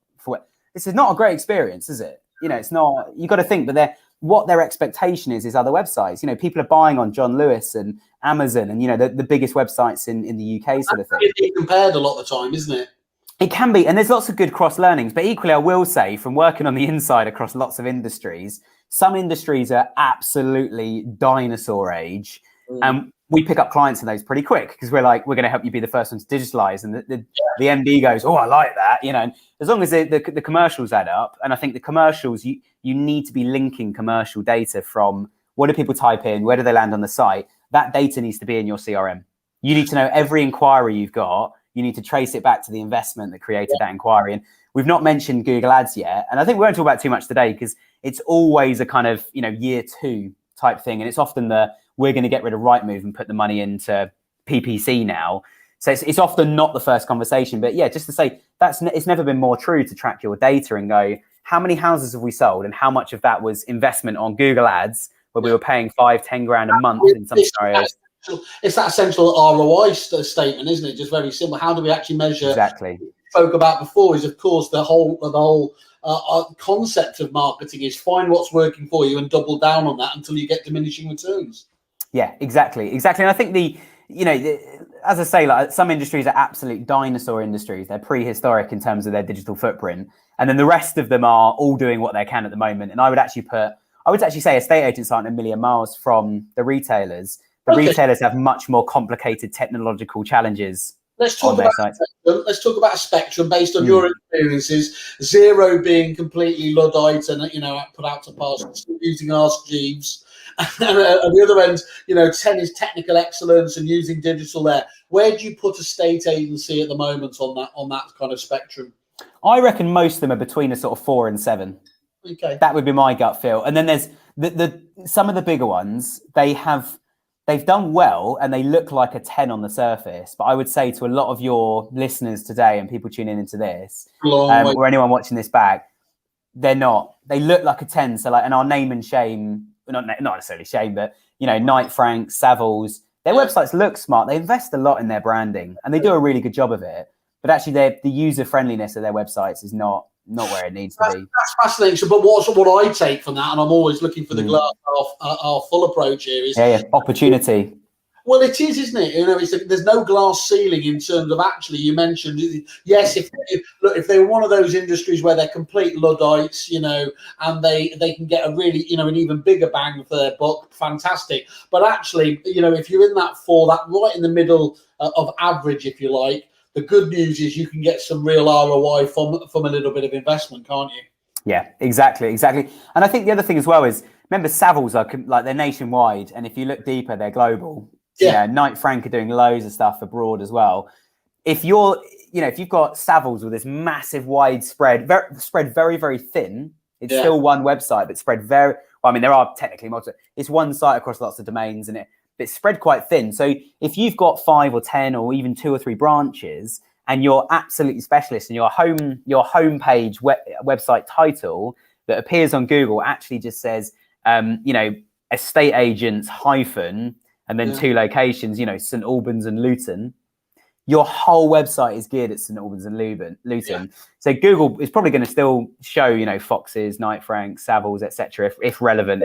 this is not a great experience, is it? It's not. You got to think, but what their expectation is other websites. People are buying on John Lewis and Amazon and the biggest websites in the UK sort of thing. It's compared a lot of the time, isn't it? It can be, and there's lots of good cross learnings. But equally, I will say, from working on the inside across lots of industries, some industries are absolutely dinosaur age, and we pick up clients in those pretty quick because we're going to help you be the first one to digitalize. And the MD goes, oh, I like that. As long as the commercials add up. And I think the commercials, you need to be linking commercial data from what do people type in? Where do they land on the site? That data needs to be in your CRM. You need to know every inquiry you've got. You need to trace it back to the investment that created that inquiry. And we've not mentioned Google Ads yet. And I think we won't talk about too much today because it's always a kind of, year two type thing. And it's often we're going to get rid of Rightmove and put the money into PPC now. So it's often not the first conversation. But yeah, just to say it's never been more true to track your data and go, how many houses have we sold and how much of that was investment on Google Ads where we were paying 5-10 grand a month in some scenarios. It's that essential ROI statement, isn't it? Just very simple. How do we actually measure? Exactly. What we spoke about before is, of course, the whole concept of marketing is find what's working for you and double down on that until you get diminishing returns. Yeah, exactly. And I think as I say, like some industries are absolute dinosaur industries. They're prehistoric in terms of their digital footprint, and then the rest of them are all doing what they can at the moment. And I would actually say estate agents aren't a million miles from the retailers. The retailers have much more complicated technological challenges. Let's talk about a spectrum based on your experiences. 0 being completely Luddite and put out to pasture, using Ask Jeeves. At the other end, 10 is technical excellence and using digital there. Where do you put a state agency at the moment on that kind of spectrum? I reckon most of them are between a sort of 4 and 7. Okay. That would be my gut feel. And then there's some of the bigger ones, they've done well and they look like a 10 on the surface. But I would say to a lot of your listeners today and people tuning into this, or anyone watching this back, they're not. They look like a 10. So and our name and shame, not necessarily shame, but Knight Frank, Savills, their websites look smart. They invest a lot in their branding and they do a really good job of it. But actually, the user friendliness of their websites is not where it needs to be. That's fascinating. But what I take from that, and I'm always looking for the glass half full approach here, is opportunity. Well, it is, isn't it? There's no glass ceiling in terms of actually. You mentioned yes. If they're one of those industries where they're complete Luddites, and they can get a really an even bigger bang for their buck, fantastic. But actually, if you're in that right in the middle of average, if you like. The good news is you can get some real ROI from a little bit of investment, can't you? Yeah, exactly. And I think the other thing as well is, remember, Savills are they're nationwide, and if you look deeper, they're global. Yeah, Knight Frank are doing loads of stuff abroad as well. If you've got Savills with this massive widespread, spread very, very thin, it's still one website, but spread very. Well, I mean, there are technically multiple. It's one site across lots of domains, and it's spread quite thin. So if you've got 5 or 10 or even 2 or 3 branches and you're absolutely specialist and your homepage website title that appears on Google actually just says, estate agents hyphen, and then 2 locations, St. Albans and Luton, your whole website is geared at St. Albans and Luton. Yeah. So Google is probably going to still show, Foxes, Knight Frank, Savills, etc., if relevant.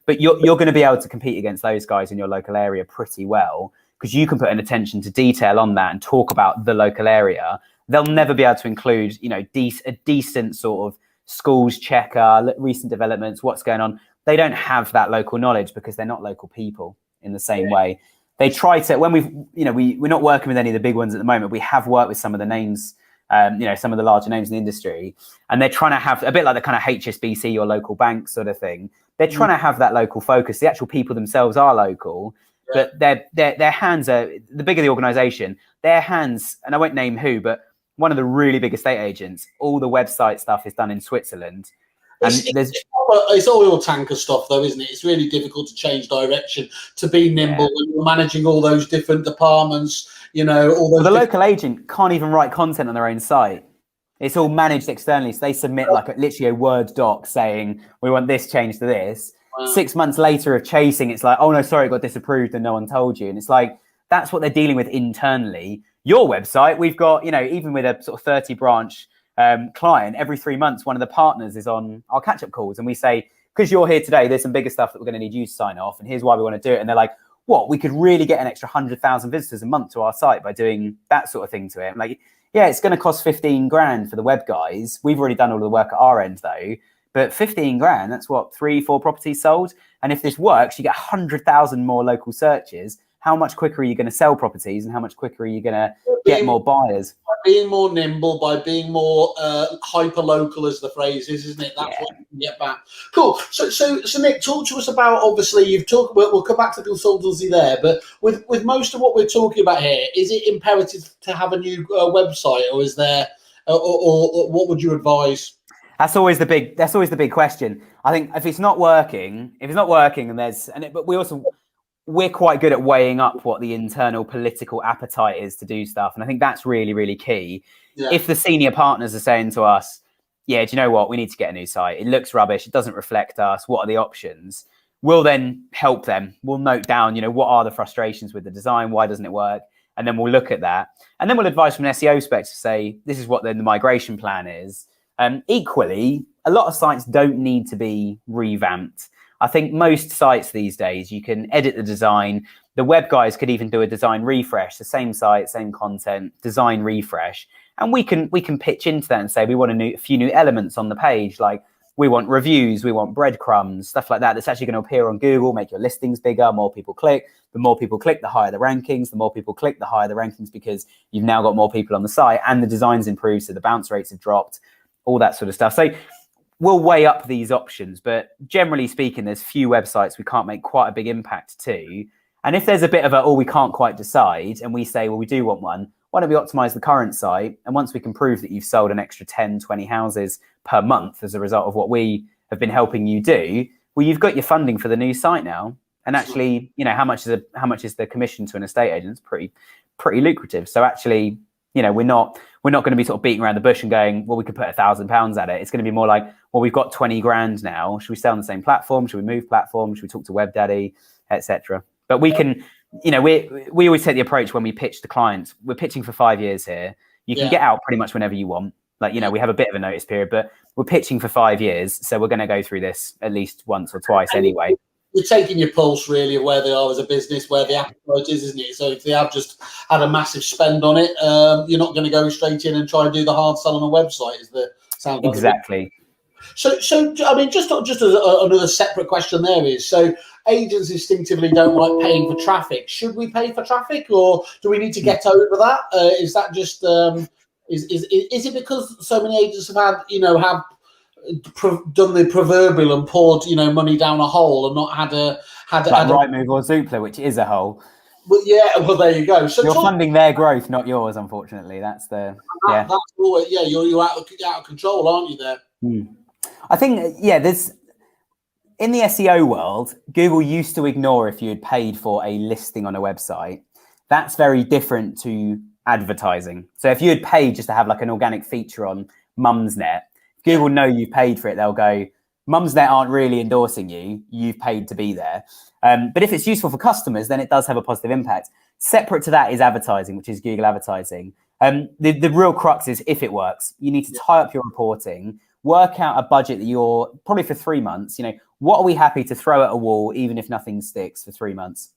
But you're going to be able to compete against those guys in your local area pretty well because you can put an attention to detail on that and talk about the local area. They'll never be able to include, a decent sort of schools checker, recent developments, what's going on. They don't have that local knowledge because they're not local people in the same way. They try to, when we're not working with any of the big ones at the moment. We have worked with some of the names some of the larger names in the industry, and they're trying to have a bit like the kind of HSBC, your local bank sort of thing. They're trying to have that local focus. The actual people themselves are local, but their hands are, the bigger the organization, their hands, and I won't name who, but one of the really big estate agents, all the website stuff is done in Switzerland. And it's oil tanker stuff, though, isn't it? It's really difficult to change direction, to be nimble when you're managing all those different departments. All those. The local agent can't even write content on their own site. It's all managed externally. So they submit literally a Word doc saying, we want this changed to this. Wow. 6 months later of chasing, it's like, oh no, sorry, it got disapproved and no one told you. And it's like, that's what they're dealing with internally. Your website, we've got, even with a sort of 30 branch client, every 3 months, one of the partners is on our catch-up calls, and we say, because you're here today, there's some bigger stuff that we're going to need you to sign off, and here's why we want to do it. And they're like, what? We could really get an extra 100,000 visitors a month to our site by doing that sort of thing to it. I'm like, yeah, it's going to cost 15 grand for the web guys. We've already done all of the work at our end though, but 15 grand, that's what, 3-4 properties sold. And if this works, you get 100,000 more local searches. How much quicker are you going to sell properties, and how much quicker are you going to get more buyers? By being more nimble, by being more hyper local, as the phrase is, isn't it? That's what you can get back. Cool. So Nick, talk to us about, obviously you've talked. We'll come back to consultancy there, but with most of what we're talking about here, is it imperative to have a new website, or is there, or what would you advise? That's always the big question. I think if it's not working, but we're quite good at weighing up what the internal political appetite is to do stuff. And I think that's really, really key. Yeah. If the senior partners are saying to us, yeah, do you know what? We need to get a new site. It looks rubbish. It doesn't reflect us. What are the options? We'll then help them. We'll note down, what are the frustrations with the design? Why doesn't it work? And then we'll look at that. And then we'll advise from an SEO perspective to say, this is what the migration plan is. Equally, a lot of sites don't need to be revamped. I think most sites these days, you can edit the design. The web guys could even do a design refresh, the same site, same content, design refresh. And we can pitch into that and say, we want a few new elements on the page. Like we want reviews, we want breadcrumbs, stuff like that. That's actually going to appear on Google, make your listings bigger, more people click. The more people click, the higher the rankings. The more people click, the higher the rankings, because you've now got more people on the site and the design's improved. So the bounce rates have dropped, all that sort of stuff. So we'll weigh up these options, but generally speaking, there's few websites we can't make quite a big impact to. And if there's a bit of we can't quite decide, and we say, well, we do want one, why don't we optimize the current site? And once we can prove that you've sold an extra 10, 20 houses per month as a result of what we have been helping you do, well, you've got your funding for the new site now. And actually, how much is the commission to an estate agent? It's pretty lucrative. So actually, we're not going to be sort of beating around the bush and going, well, we could put £1,000 at it. It's going to be more like, well, we've got 20 grand now. Should we stay on the same platform? Should we move platform? Should we talk to WebDaddy, etc.? But we can, we always take the approach when we pitch to clients. We're pitching for 5 years here. You can get out pretty much whenever you want. Like, we have a bit of a notice period, but we're pitching for 5 years. So we're going to go through this at least once or twice anyway. You're taking your pulse really of where they are as a business, where the appetite is, isn't it? So if they have just had a massive spend on it, you're not going to go straight in and try and do the hard sell on a website. Is the sound like exactly? So I mean, just as another separate question there is, so agents instinctively don't like paying for traffic. Should we pay for traffic, or do we need to get over that? Is that just is it because so many agents have had have done the proverbial and poured money down a hole and not had a Rightmove or Zoopla, which is a hole. But well, there you go. So you're funding their growth, not yours, unfortunately. That's that's always, you're out of control, aren't you? There. I think there's in the SEO world, Google used to ignore if you had paid for a listing on a website. That's very different to advertising. So if you had paid just to have like an organic feature on Mumsnet, Google know you paid for it. They'll go, Mumsnet aren't really endorsing you. You've paid to be there. But if it's useful for customers, then it does have a positive impact. Separate to that is advertising, which is Google advertising. The real crux is if it works. You need to tie up your reporting, work out a budget that you're probably for 3 months. What are we happy to throw at a wall, even if nothing sticks for 3 months?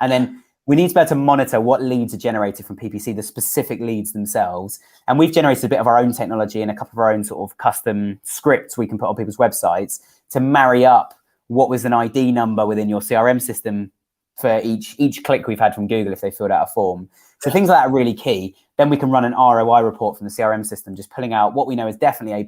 And then we need to be able to monitor what leads are generated from PPC, the specific leads themselves. And we've generated a bit of our own technology and a couple of our own sort of custom scripts we can put on people's websites to marry up what was an ID number within your CRM system for each click we've had from Google if they filled out a form. So things like that are really key. Then we can run an ROI report from the CRM system, just pulling out what we know is definitely a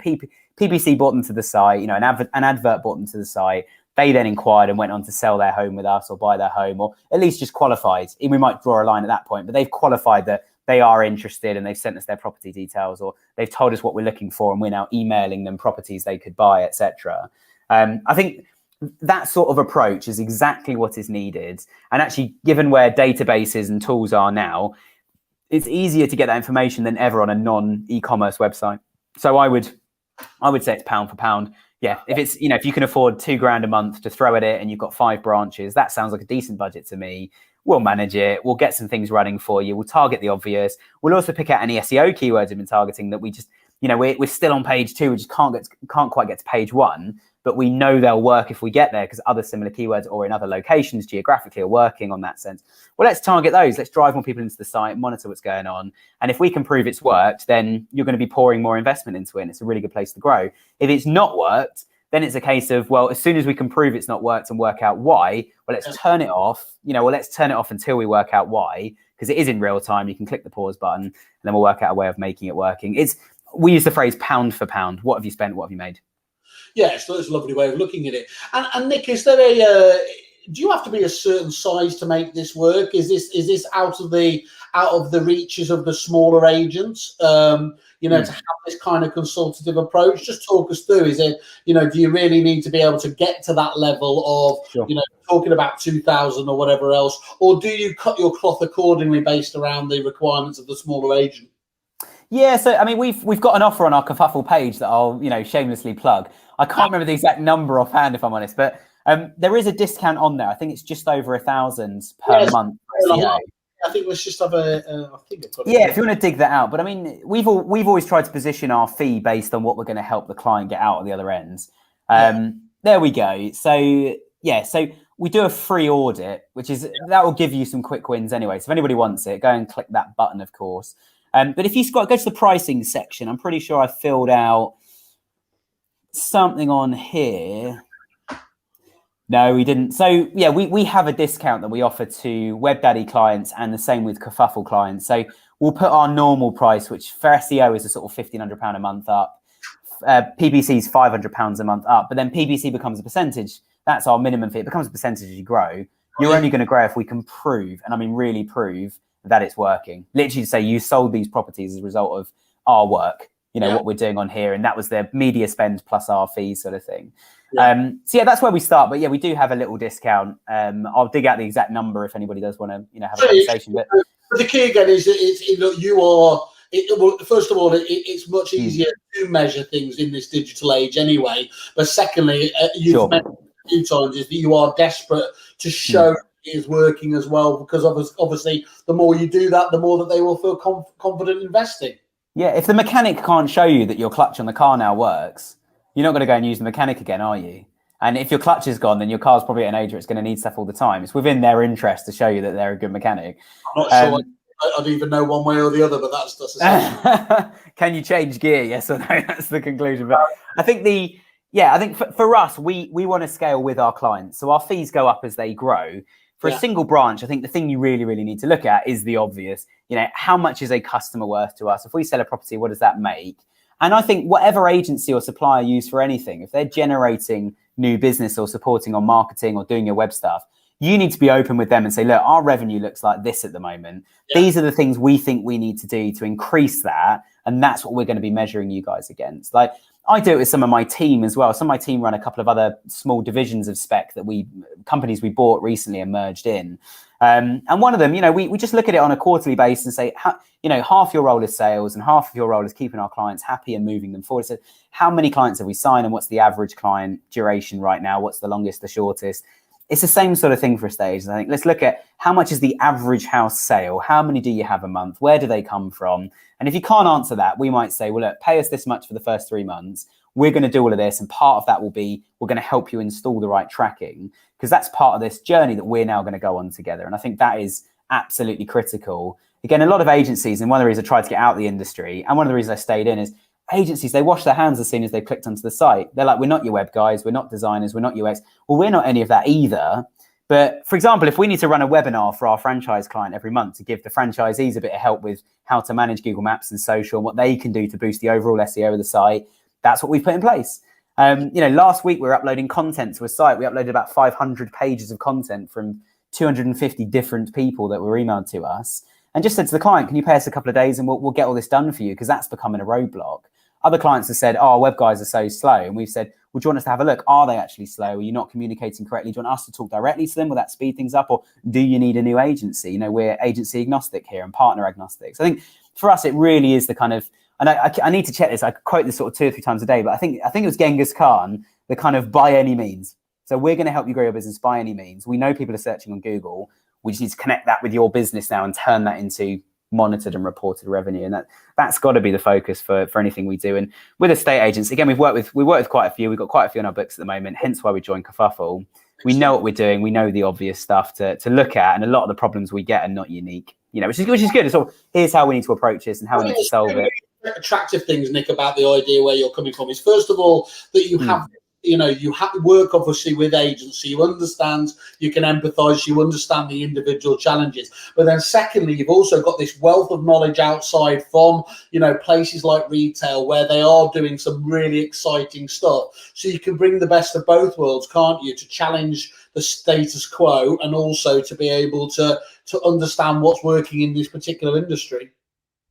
PPC brought them to the site, you know, an advert brought them to the site. They then inquired and went on to sell their home with us or buy their home, or at least just qualified. We might draw a line at that point, but they've qualified that they are interested and they've sent us their property details, or they've told us what we're looking for and we're now emailing them properties they could buy, etc. I think that sort of approach is exactly what is needed. And actually, given where databases and tools are now, it's easier to get that information than ever on a non-e-commerce website. So I would say it's pound for pound. Yeah, if it's, you know, if you can afford $2,000 a month to throw at it and you've got 5 branches, that sounds like a decent budget to me. We'll manage it. We'll get some things running for you. We'll target the obvious. We'll also pick out any SEO keywords we've been targeting that we just, you know, we're still on page 2. We just can't quite get to page 1. But we know they'll work if we get there because other similar keywords or in other locations geographically are working on that sense. Well, let's target those. Let's drive more people into the site, monitor what's going on. And if we can prove it's worked, then you're going to be pouring more investment into it. And it's a really good place to grow. If it's not worked, then it's a case of, well, as soon as we can prove it's not worked and work out why, well, let's turn it off. You know, well, let's turn it off until we work out why, because it is in real time. You can click the pause button and then we'll work out a way of making it working. We use the phrase pound for pound. What have you spent? What have you made? Yes, that's a lovely way of looking at it. And Nick, is there do you have to be a certain size to make this work? Is this out of the reaches of the smaller agents? You know, to have this kind of consultative approach. Just talk us through. Is it, you know, do you really need to be able to get to that level of, sure, you know, talking about 2,000 or whatever else, or do you cut your cloth accordingly based around the requirements of the smaller agent? Yeah, so I mean, we've got an offer on our Kerfuffle page that I'll, you know, shamelessly plug. I can't remember the exact number offhand, if I'm honest, but there is a discount on there. I think it's just over $1,000 per month. I think let's just have if you want to dig that out. But I mean, we've always tried to position our fee based on what we're going to help the client get out at the other end. There we go. So yeah, so we do a free audit, that will give you some quick wins anyway. So if anybody wants it, go and click that button, of course. But if you go to the pricing section, I'm pretty sure I filled out something on here. No, we didn't. So yeah, we have a discount that we offer to WebDaddy clients and the same with Kerfuffle clients. So we'll put our normal price, which for SEO is a sort of £1,500 a month up. PPC is £500 a month up, but then PPC becomes a percentage. That's our minimum fee. It becomes a percentage as you grow. You're only going to grow if we can prove, and I mean really prove, that it's working. Literally say you sold these properties as a result of our work, you know, what we're doing on here. And that was their media spend plus our fees sort of thing. So yeah, that's where we start. But yeah, we do have a little discount. I'll dig out the exact number if anybody does want to, you know, have a conversation. But the key again is that you are, well, first of all, it's much easier to measure things in this digital age anyway. But secondly, you've mentioned a few times is that you are desperate to show it is working as well, because obviously the more you do that, the more that they will feel confident investing. Yeah, if the mechanic can't show you that your clutch on the car now works, you're not going to go and use the mechanic again, are you? And if your clutch is gone, then your car's probably at an age where it's going to need stuff all the time. It's within their interest to show you that they're a good mechanic. I'm not sure I'd even know one way or the other, but that's Can you change gear? Yes or no? That's the conclusion. But I think for us, we want to scale with our clients. So our fees go up as they grow. For a single branch, I think the thing you really, really need to look at is the obvious. You know, how much is a customer worth to us? If we sell a property, what does that make? And I think whatever agency or supplier you use for anything, if they're generating new business or supporting on marketing or doing your web stuff, you need to be open with them and say, look, our revenue looks like this at the moment. These are the things we think we need to do to increase that. And that's what we're going to be measuring you guys against. Like, I do it with some of my team as well. Some of my team run a couple of other small divisions of Spec that companies we bought recently and merged in. And one of them, you know, we just look at it on a quarterly basis and say, you know, half your role is sales and half of your role is keeping our clients happy and moving them forward. So how many clients have we signed and what's the average client duration right now? What's the longest, the shortest? It's the same sort of thing for estate. I think let's look at how much is the average house sale? How many do you have a month? Where do they come from? And if you can't answer that, we might say, well, look, pay us this much for the first 3 months. We're going to do all of this. And part of that will be, we're going to help you install the right tracking, because that's part of this journey that we're now going to go on together. And I think that is absolutely critical. Again, a lot of agencies, and one of the reasons I tried to get out of the industry, and one of the reasons I stayed in, is agencies, they wash their hands as soon as they clicked onto the site. They're like, we're not your web guys, we're not designers, we're not UX. Well, we're not any of that either. But for example, if we need to run a webinar for our franchise client every month to give the franchisees a bit of help with how to manage Google Maps and social and what they can do to boost the overall SEO of the site, that's what we've put in place. Last week we were uploading content to a site. We uploaded about 500 pages of content from 250 different people that were emailed to us, and just said to the client, can you pay us a couple of days and we'll get all this done for you, because that's becoming a roadblock. Other clients have said, our web guys are so slow. And we've said, well, do you want us to have a look? Are they actually slow? Are you not communicating correctly? Do you want us to talk directly to them? Will that speed things up? Or do you need a new agency? We're agency agnostic here and partner agnostic. So I think for us, it really is the kind of, and I need to check this. I quote this sort of 2 or 3 times a day, but I think it was Genghis Khan, the kind of by any means. So we're going to help you grow your business by any means. We know people are searching on Google. We just need to connect that with your business now and turn that into monitored and reported revenue, and that's got to be the focus for anything we do. And with estate agents, again, we work with quite a few. We've got quite a few on our books at the moment, hence why we joined Kerfuffle. We know what we're doing. We know the obvious stuff to look at, and a lot of the problems we get are not unique, which is good. So here's how we need to approach this and how we need to solve it. Attractive things, Nick, about the idea where you're coming from is, first of all, that you have you have to work obviously with agency. You understand, you can empathize, you understand the individual challenges. But then secondly, you've also got this wealth of knowledge outside from, places like retail where they are doing some really exciting stuff. So you can bring the best of both worlds, can't you, to challenge the status quo and also to be able to understand what's working in this particular industry.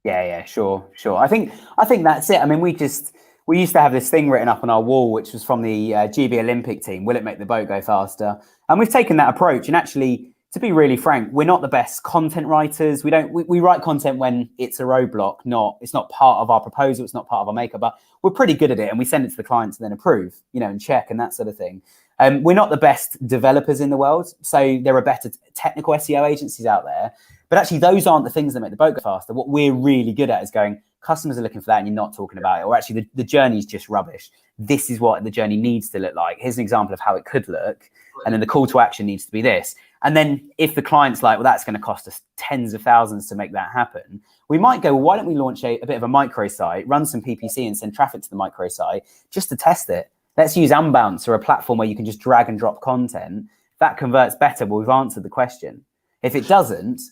Yeah, sure. I think that's it. I mean, we used to have this thing written up on our wall, which was from the GB Olympic team. Will it make the boat go faster? And we've taken that approach. And actually, to be really frank, we're not the best content writers. We write content when it's a roadblock. It's not part of our proposal. It's not part of our makeup. But we're pretty good at it, and we send it to the client to then approve, and check and that sort of thing. We're not the best developers in the world, so there are better technical SEO agencies out there. But actually, those aren't the things that make the boat go faster. What we're really good at is going, customers are looking for that and you're not talking about it. Or actually, the journey is just rubbish. This is what the journey needs to look like. Here's an example of how it could look. And then the call to action needs to be this. And then if the client's like, well, that's going to cost us tens of thousands to make that happen, we might go, well, why don't we launch a bit of a microsite, run some PPC and send traffic to the microsite just to test it. Let's use Unbounce, or a platform where you can just drag and drop content. If that converts better, well, we've answered the question. If it doesn't,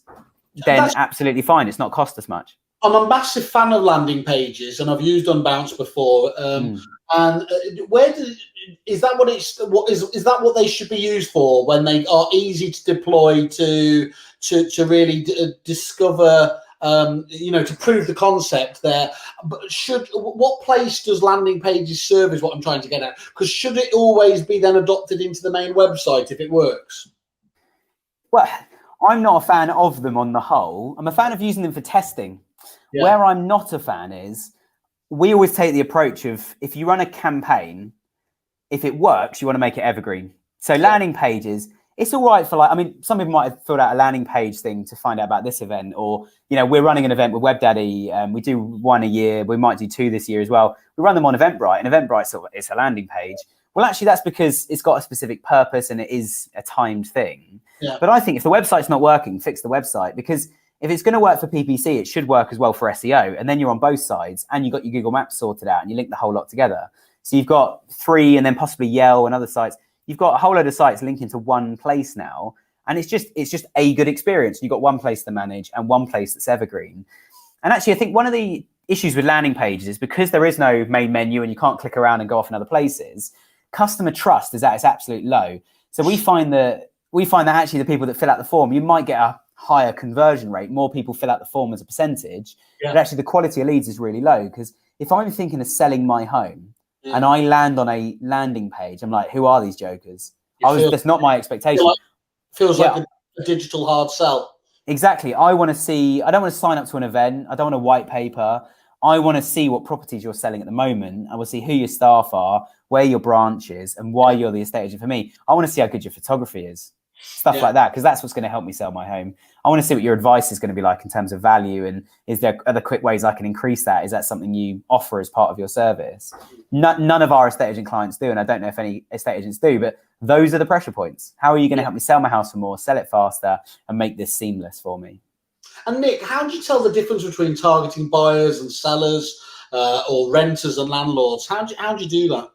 then absolutely fine. It's not cost us much. I'm a massive fan of landing pages, and I've used Unbounce before. And is that what they should be used for, when they are easy to deploy to really discover, to prove the concept there? But what place does landing pages serve is what I'm trying to get at. Because should it always be then adopted into the main website if it works? Well, I'm not a fan of them on the whole. I'm a fan of using them for testing. Yeah. Where I'm not a fan is, we always take the approach of, if you run a campaign, if it works, you want to make it evergreen. So landing pages, it's all right for some people might have filled out a landing page thing to find out about this event, or, we're running an event with WebDaddy. We do one a year. We might do 2 this year as well. We run them on Eventbrite, and Eventbrite's it's a landing page. Well, actually, that's because it's got a specific purpose and it is a timed thing. Yeah. But I think if the website's not working, fix the website, because if it's going to work for PPC, it should work as well for SEO. And then you're on both sides, and you've got your Google Maps sorted out, and you link the whole lot together. So you've got 3, and then possibly Yell and other sites. You've got a whole load of sites linking to one place now. And it's just a good experience. You've got one place to manage and one place that's evergreen. And actually, I think one of the issues with landing pages is, because there is no main menu and you can't click around and go off in other places, customer trust is at its absolute low. So we find that actually the people that fill out the form, you might get a higher conversion rate. More people fill out the form as a percentage, but actually the quality of leads is really low. Because if I'm thinking of selling my home and I land on a landing page, I'm like, who are these jokers? That's not my expectation. Feels like a digital hard sell. Exactly. I don't want to sign up to an event. I don't want a white paper. I want to see what properties you're selling at the moment. I will see who your staff are, where your branch is, and why you're the estate agent for me. I want to see how good your photography is. Stuff like that, because that's what's going to help me sell my home. I want to see what your advice is going to be like in terms of value, and is there other quick ways I can increase that? Is that something you offer as part of your service? None of our estate agent clients do, and I don't know if any estate agents do, but those are the pressure points. How are you going to help me sell my house for more, sell it faster, and make this seamless for me? And Nick, how do you tell the difference between targeting buyers and sellers, or renters and landlords? How do you do that?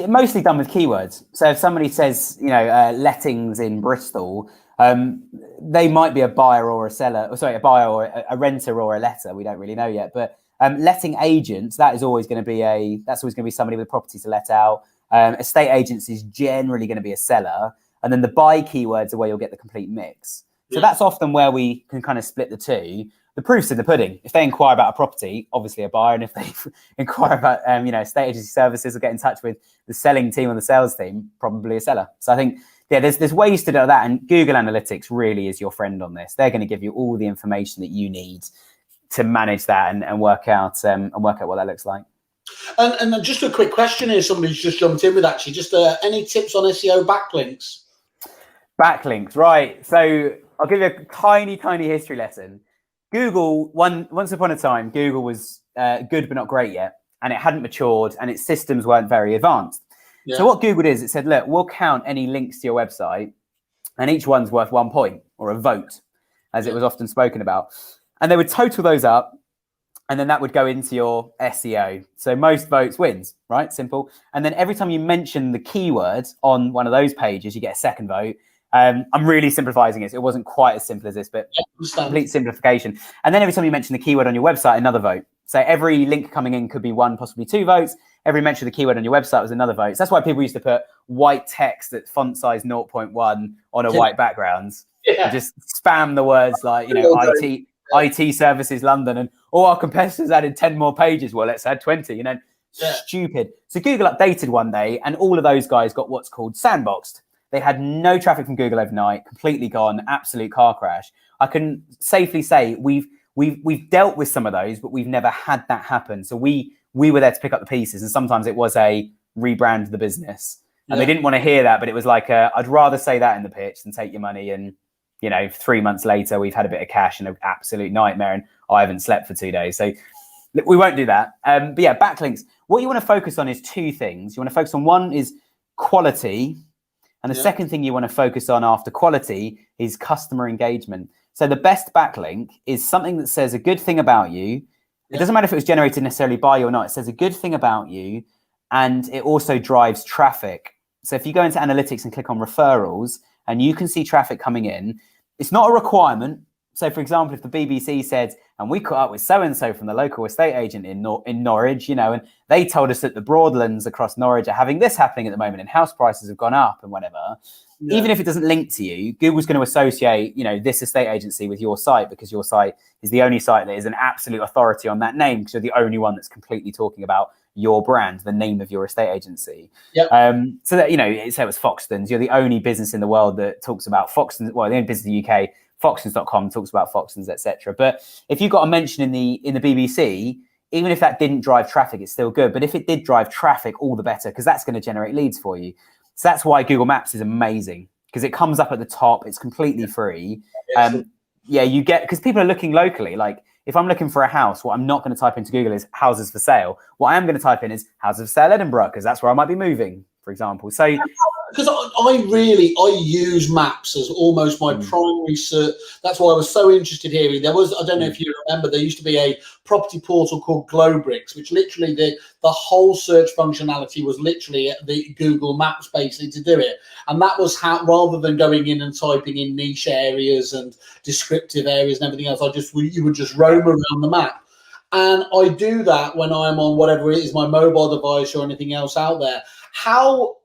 Mostly done with keywords. So if somebody says, lettings in Bristol, they might be a buyer or a seller, a buyer or a renter or a letter. We don't really know yet, but letting agents, that's always going to be somebody with property to let out. Estate agents is generally going to be a seller, and then the buy keywords are where you'll get the complete mix. So that's often where we can kind of split the two. The proof's in the pudding. If they inquire about a property, obviously a buyer, and if they inquire about estate agency services or get in touch with the selling team or the sales team, probably a seller. So I think there's ways to do that, and Google Analytics really is your friend on this. They're going to give you all the information that you need to manage that and work out what that looks like. And then just a quick question here. Somebody's just jumped in with actually just any tips on SEO backlinks? Backlinks, right? So I'll give you a tiny history lesson. Google, once upon a time, Google was good but not great yet, and it hadn't matured, and its systems weren't very advanced. Yeah. So what Google did is it said, look, we'll count any links to your website, and each one's worth 1 point, or a vote, as it was often spoken about. And they would total those up, and then that would go into your SEO. So most votes wins, right? Simple. And then every time you mention the keyword on one of those pages, you get a second vote. I'm really simplifying it. It wasn't quite as simple as this, but complete simplification. And then every time you mention the keyword on your website, another vote. So every link coming in could be 1, possibly 2 votes. Every mention of the keyword on your website was another vote. So that's why people used to put white text at font size 0.1 on a white background. And just spam the words like, IT services London, and all our competitors added 10 more pages. Well, let's add 20, stupid. So Google updated one day, and all of those guys got what's called sandboxed. They had no traffic from Google overnight, completely gone, absolute car crash. I can safely say we've dealt with some of those, but we've never had that happen. So we were there to pick up the pieces, and sometimes it was a rebrand the business. And they didn't want to hear that, but it was like, I'd rather say that in the pitch than take your money. And 3 months later, we've had a bit of cash and an absolute nightmare, and I haven't slept for 2 days. So we won't do that. But yeah, backlinks. What you want to focus on is 2 things. You want to focus on, one is quality. And the second thing you want to focus on after quality is customer engagement. So the best backlink is something that says a good thing about you. It doesn't matter if it was generated necessarily by you or not. It says a good thing about you, and it also drives traffic. So if you go into analytics and click on referrals, and you can see traffic coming in, it's not a requirement. So for example, if the BBC said, and we caught up with so-and-so from the local estate agent in Norwich, and they told us that the Broadlands across Norwich are having this happening at the moment, and house prices have gone up and whatever. Even if it doesn't link to you, Google's going to associate, this estate agency with your site, because your site is the only site that is an absolute authority on that name, because you're the only one that's completely talking about your brand, the name of your estate agency. So that, say it was Foxtons, you're the only business in the world that talks about Foxtons, well, the only business in the UK, Foxtons.com talks about Foxtons, etc. But if you got a mention in the BBC, even if that didn't drive traffic, it's still good. But if it did drive traffic, all the better, because that's going to generate leads for you. So that's why Google Maps is amazing, because it comes up at the top. It's completely free. You get, because people are looking locally. Like if I'm looking for a house, what I'm not going to type into Google is houses for sale. What I am going to type in is houses for sale Edinburgh, because that's where I might be moving, for example. So because I use maps as almost my primary search. That's why I was so interested here. I don't know if you remember, there used to be a property portal called Glowbricks, which literally the whole search functionality was literally the Google Maps basically to do it. And that was how, rather than going in and typing in niche areas and descriptive areas and everything else, you would just roam around the map. And I do that when I'm on whatever it is, my mobile device or anything else out there. How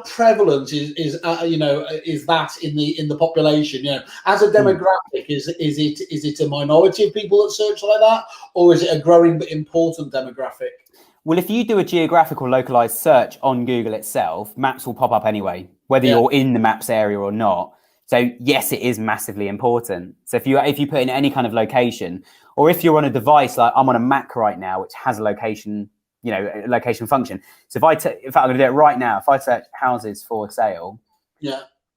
prevalent is that in the population? As a demographic, is it a minority of people that search like that, or is it a growing but important demographic? Well, if you do a geographical localized search on Google itself, maps will pop up anyway, whether you're in the maps area or not. So yes, it is massively important. So if you put in any kind of location, or if you're on a device, like I'm on a Mac right now, which has a location, a location function. So in fact, I'm going to do it right now. If I search houses for sale,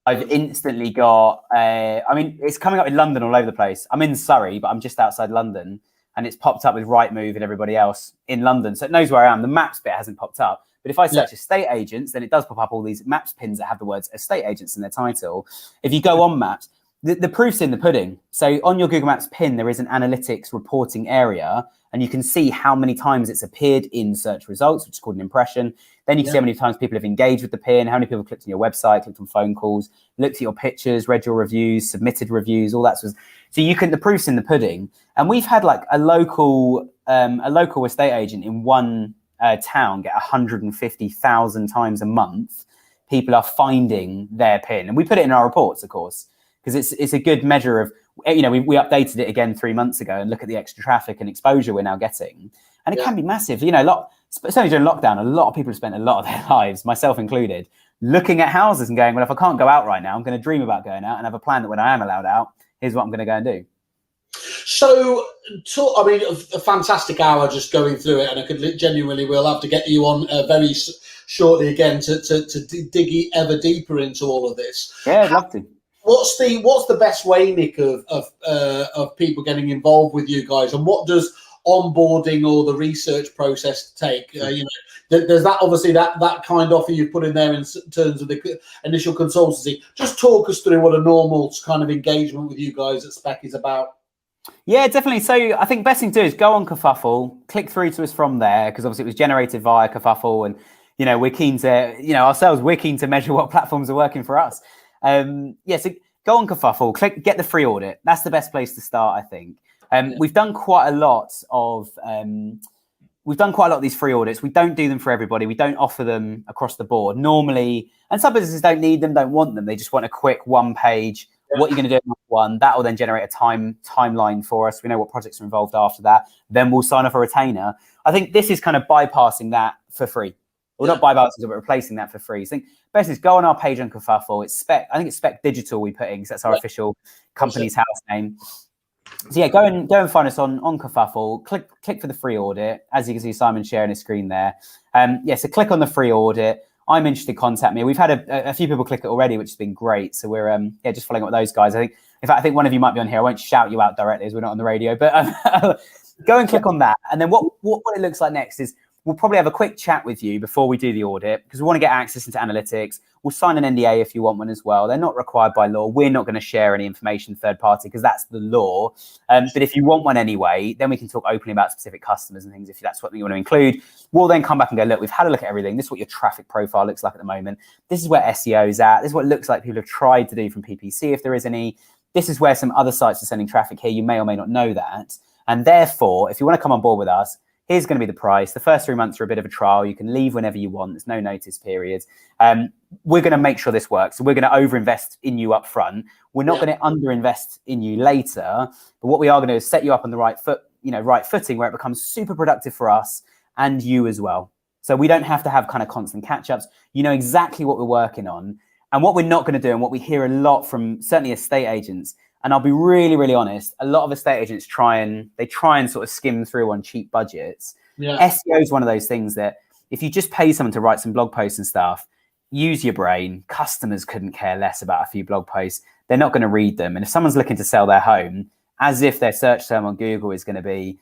I've instantly got, it's coming up in London all over the place. I'm in Surrey, but I'm just outside London, and it's popped up with Rightmove and everybody else in London. So it knows where I am. The maps bit hasn't popped up. But if I search estate agents, then it does pop up all these maps pins that have the words estate agents in their title. If you go on maps, The proof's in the pudding. So on your Google Maps pin, there is an analytics reporting area, and you can see how many times it's appeared in search results, which is called an impression. Then you can see how many times people have engaged with the pin, how many people clicked on your website, clicked on phone calls, looked at your pictures, read your reviews, submitted reviews, all that sort of. So the proof's in the pudding. And we've had like a local estate agent in one town get 150,000 times a month. People are finding their pin, and we put it in our reports, of course, because it's a good measure of, we updated it again 3 months ago and look at the extra traffic and exposure we're now getting, and it can be massive. Certainly during lockdown, a lot of people have spent a lot of their lives, myself included, looking at houses and going, well, if I can't go out right now, I'm going to dream about going out and have a plan that when I am allowed out, here's what I'm going to go and do. So, a fantastic hour just going through it, and I could genuinely, we'll have to get you on very shortly again to dig ever deeper into all of this. Yeah, I'd love to. What's the best way, Nick, of people getting involved with you guys, and what does onboarding or the research process take? There's that obviously that kind offer you put in there in terms of the initial consultancy. Just talk us through what a normal kind of engagement with you guys at Spec is about. Yeah, definitely. So I think best thing to do is go on Kerfuffle, click through to us from there, because obviously it was generated via Kerfuffle, and we're keen to, we're keen to measure what platforms are working for us. So go on Kerfuffle, get the free audit. That's the best place to start, I think. We've done quite a lot of these free audits. We don't do them for everybody. We don't offer them across the board normally, and some businesses don't need them, don't want them. They just want a quick one page. What you're going to do in one, that will then generate a timeline for us. We know what projects are involved after that. Then we'll sign off a retainer. I think this is kind of bypassing that for free. Well, not bypassing it, but replacing that for free. So I think best is go on our page on Kerfuffle. It's Spec. I think it's Spec Digital we put in, because that's our official company's house name. So yeah, go and find us on Kerfuffle. Click for the free audit. As you can see, Simon sharing his screen there. So click on the free audit. I'm interested, contact me. We've had a few people click it already, which has been great. So we're just following up with those guys. In fact, I think one of you might be on here. I won't shout you out directly as we're not on the radio, but go and click on that. And then what it looks like next is we'll probably have a quick chat with you before we do the audit, because we want to get access into analytics. We'll sign an NDA if you want one as well. They're not required by law. We're not going to share any information third party, because that's the law. But if you want one anyway, then we can talk openly about specific customers and things if that's what you want to include. We'll then come back and go, look, we've had a look at everything. This is what your traffic profile looks like at the moment. This is where SEO is at. This is what it looks like people have tried to do from PPC, if there is any. This is where some other sites are sending traffic here. You may or may not know that. And therefore, if you want to come on board with us, here's going to be the price. The first 3 months are a bit of a trial. You can leave whenever you want. There's no notice period. We're going to make sure this works. So we're going to overinvest in you up front. We're not going to underinvest in you later. But what we are going to do is set you up on the right footing, where it becomes super productive for us and you as well. So we don't have to have kind of constant catch-ups. You know exactly what we're working on. And what we're not going to do, and what we hear a lot from certainly estate agents, and I'll be really, really honest, a lot of estate agents try and sort of skim through on cheap budgets. Yeah. SEO is one of those things that if you just pay someone to write some blog posts and stuff, use your brain. Customers couldn't care less about a few blog posts. They're not going to read them. And if someone's looking to sell their home, as if their search term on Google is going to be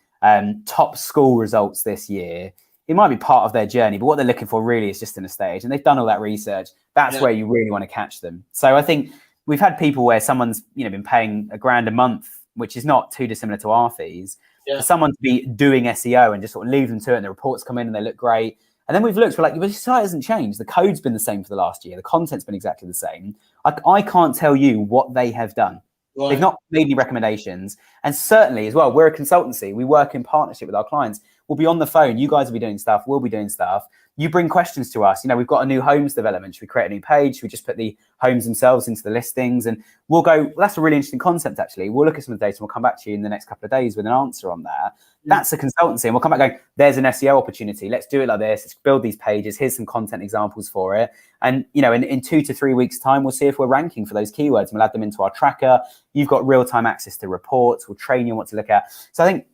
top school results this year, it might be part of their journey, but what they're looking for really is just an estate agent. They've done all that research. That's where you really want to catch them. So I think we've had people where someone's been paying $1,000 a month, which is not too dissimilar to our fees, for someone to be doing SEO and just sort of leave them to it, and the reports come in and they look great. And then we're like, the site hasn't changed. The code's been the same for the last year. The content's been exactly the same. I can't tell you what they have done. Right. They've not made any recommendations. And certainly as well, we're a consultancy. We work in partnership with our clients. We'll be on the phone. You guys will be doing stuff. We'll be doing stuff. You bring questions to us. We've got a new homes development. Should we create a new page? Should we just put the homes themselves into the listings? And we'll go, well, that's a really interesting concept, actually. We'll look at some of the data and we'll come back to you in the next couple of days with an answer on that. That's a consultancy. And we'll come back going, there's an SEO opportunity. Let's do it like this. Let's build these pages. Here's some content examples for it. And, in 2 to 3 weeks' time, we'll see if we're ranking for those keywords. And we'll add them into our tracker. You've got real-time access to reports. We'll train you on what to look at. So I think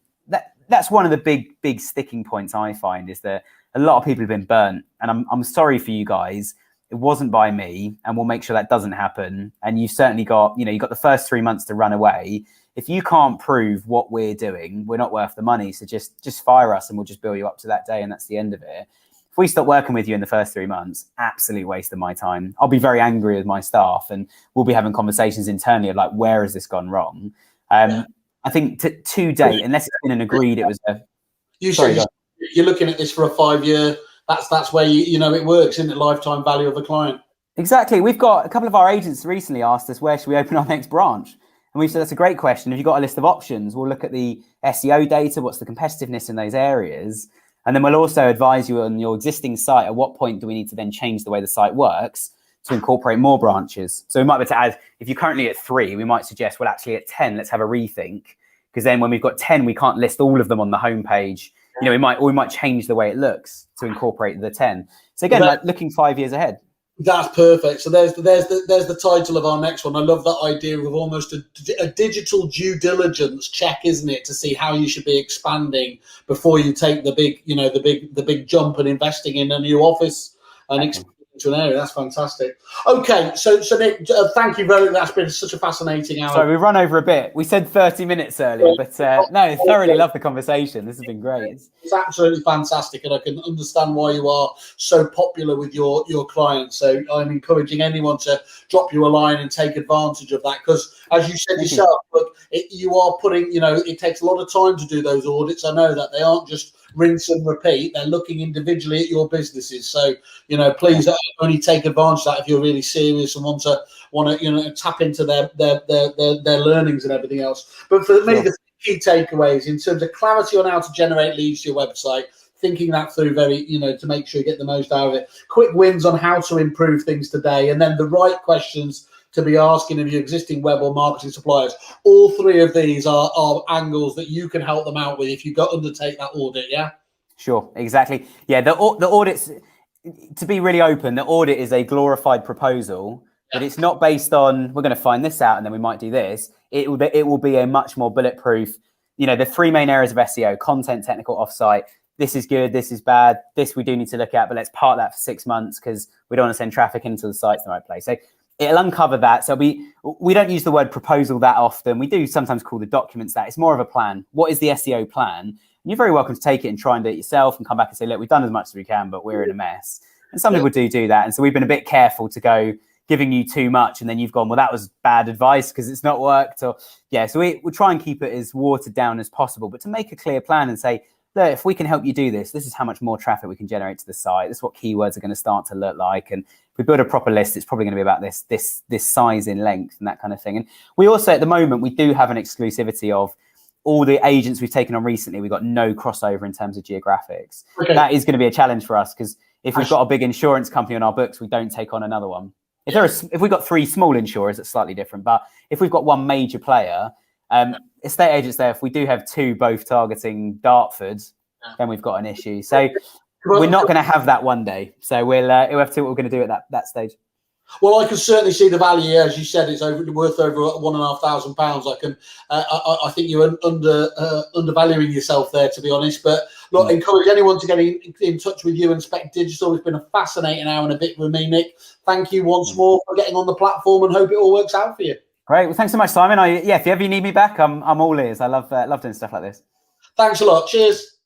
that's one of the big sticking points I find, is that a lot of people have been burnt, and I'm sorry for you guys. It wasn't by me, and we'll make sure that doesn't happen. And you've certainly got, you've got the first 3 months to run away. If you can't prove what we're doing, we're not worth the money. So just fire us and we'll just bill you up to that day, and that's the end of it. If we stop working with you in the first 3 months, absolute waste of my time. I'll be very angry with my staff, and we'll be having conversations internally of like, where has this gone wrong? I think to date, unless it's been an agreed, it was a. You're looking at this for a 5-year. That's where you know it works, isn't it? Lifetime value of a client. Exactly. We've got a couple of our agents recently asked us, where should we open our next branch? And we said, that's a great question. If you've got a list of options, we'll look at the SEO data, what's the competitiveness in those areas. And then we'll also advise you on your existing site, at what point do we need to then change the way the site works to incorporate more branches. So we might be able to add, if you're currently at 3, we might suggest, well, actually at 10, let's have a rethink. Because then when we've got 10, we can't list all of them on the homepage. You know, we might change the way it looks to incorporate the 10. So again, like looking 5 years ahead. That's perfect. So there's the title of our next one. I love that idea of almost a digital due diligence check, isn't it, to see how you should be expanding before you take the big jump and investing in a new office and expanding into an area. That's fantastic. Okay, so Nick, thank you very much. That's been such a fascinating hour. So we run over a bit. We said 30 minutes earlier, but no, thoroughly love the conversation. This has been great. It's absolutely fantastic, and I can understand why you are so popular with your clients. So I'm encouraging anyone to drop you a line and take advantage of that, because as you said yourself, look, you are putting, it takes a lot of time to do those audits. I know that they aren't just rinse and repeat. They're looking individually at your businesses. So, please only take advantage of that if you're really serious and want to tap into their learnings and everything else. But for me, the key takeaways in terms of clarity on how to generate leads to your website, thinking that through to make sure you get the most out of it, quick wins on how to improve things today, and then the right questions to be asking of your existing web or marketing suppliers. All 3 of these are angles that you can help them out with if you undertake that audit. Yeah, sure, exactly. Yeah, the audits, to be really open, the audit is a glorified proposal, but it's not based on, we're going to find this out and then we might do this. It will be a much more bulletproof, the 3 main areas of SEO: content, technical, offsite. This is good, this is bad, this we do need to look at, but let's park that for 6 months because we don't want to send traffic into the site's in the right place. So it'll uncover that. So we don't use the word proposal that often. We do sometimes call the documents that. It's more of a plan. What is the SEO plan? And you're very welcome to take it and try and do it yourself and come back and say, look, we've done as much as we can, but we're in a mess. And some people do that. And so we've been a bit careful to go giving you too much and then you've gone, well, that was bad advice because it's not worked. Or so we'll try and keep it as watered down as possible, but to make a clear plan and say, look, if we can help you do this, this is how much more traffic we can generate to the site. This is what keywords are going to start to look like. And if we build a proper list, it's probably going to be about this size in length and that kind of thing. And we also, at the moment, we do have an exclusivity of all the agents we've taken on recently. We've got no crossover in terms of geographics. Okay. That is going to be a challenge for us because if we've got a big insurance company on our books, we don't take on another one. If we've got 3 small insurers, it's slightly different. But if we've got one major player, estate agents there, if we do have 2 both targeting Dartford, then we've got an issue. So we're not going to have that one day. So we'll have to see what we're going to do at that stage. Well, I can certainly see the value. As you said, it's worth over £1,500. I think you're undervaluing yourself there, to be honest. But look, encourage anyone to get in touch with you and Spec Digital. It's been a fascinating hour and a bit with me, Nick. Thank you once more for getting on the platform, and hope it all works out for you. Great. Well, thanks so much, Simon. If you ever need me back, I'm all ears. I love doing stuff like this. Thanks a lot. Cheers.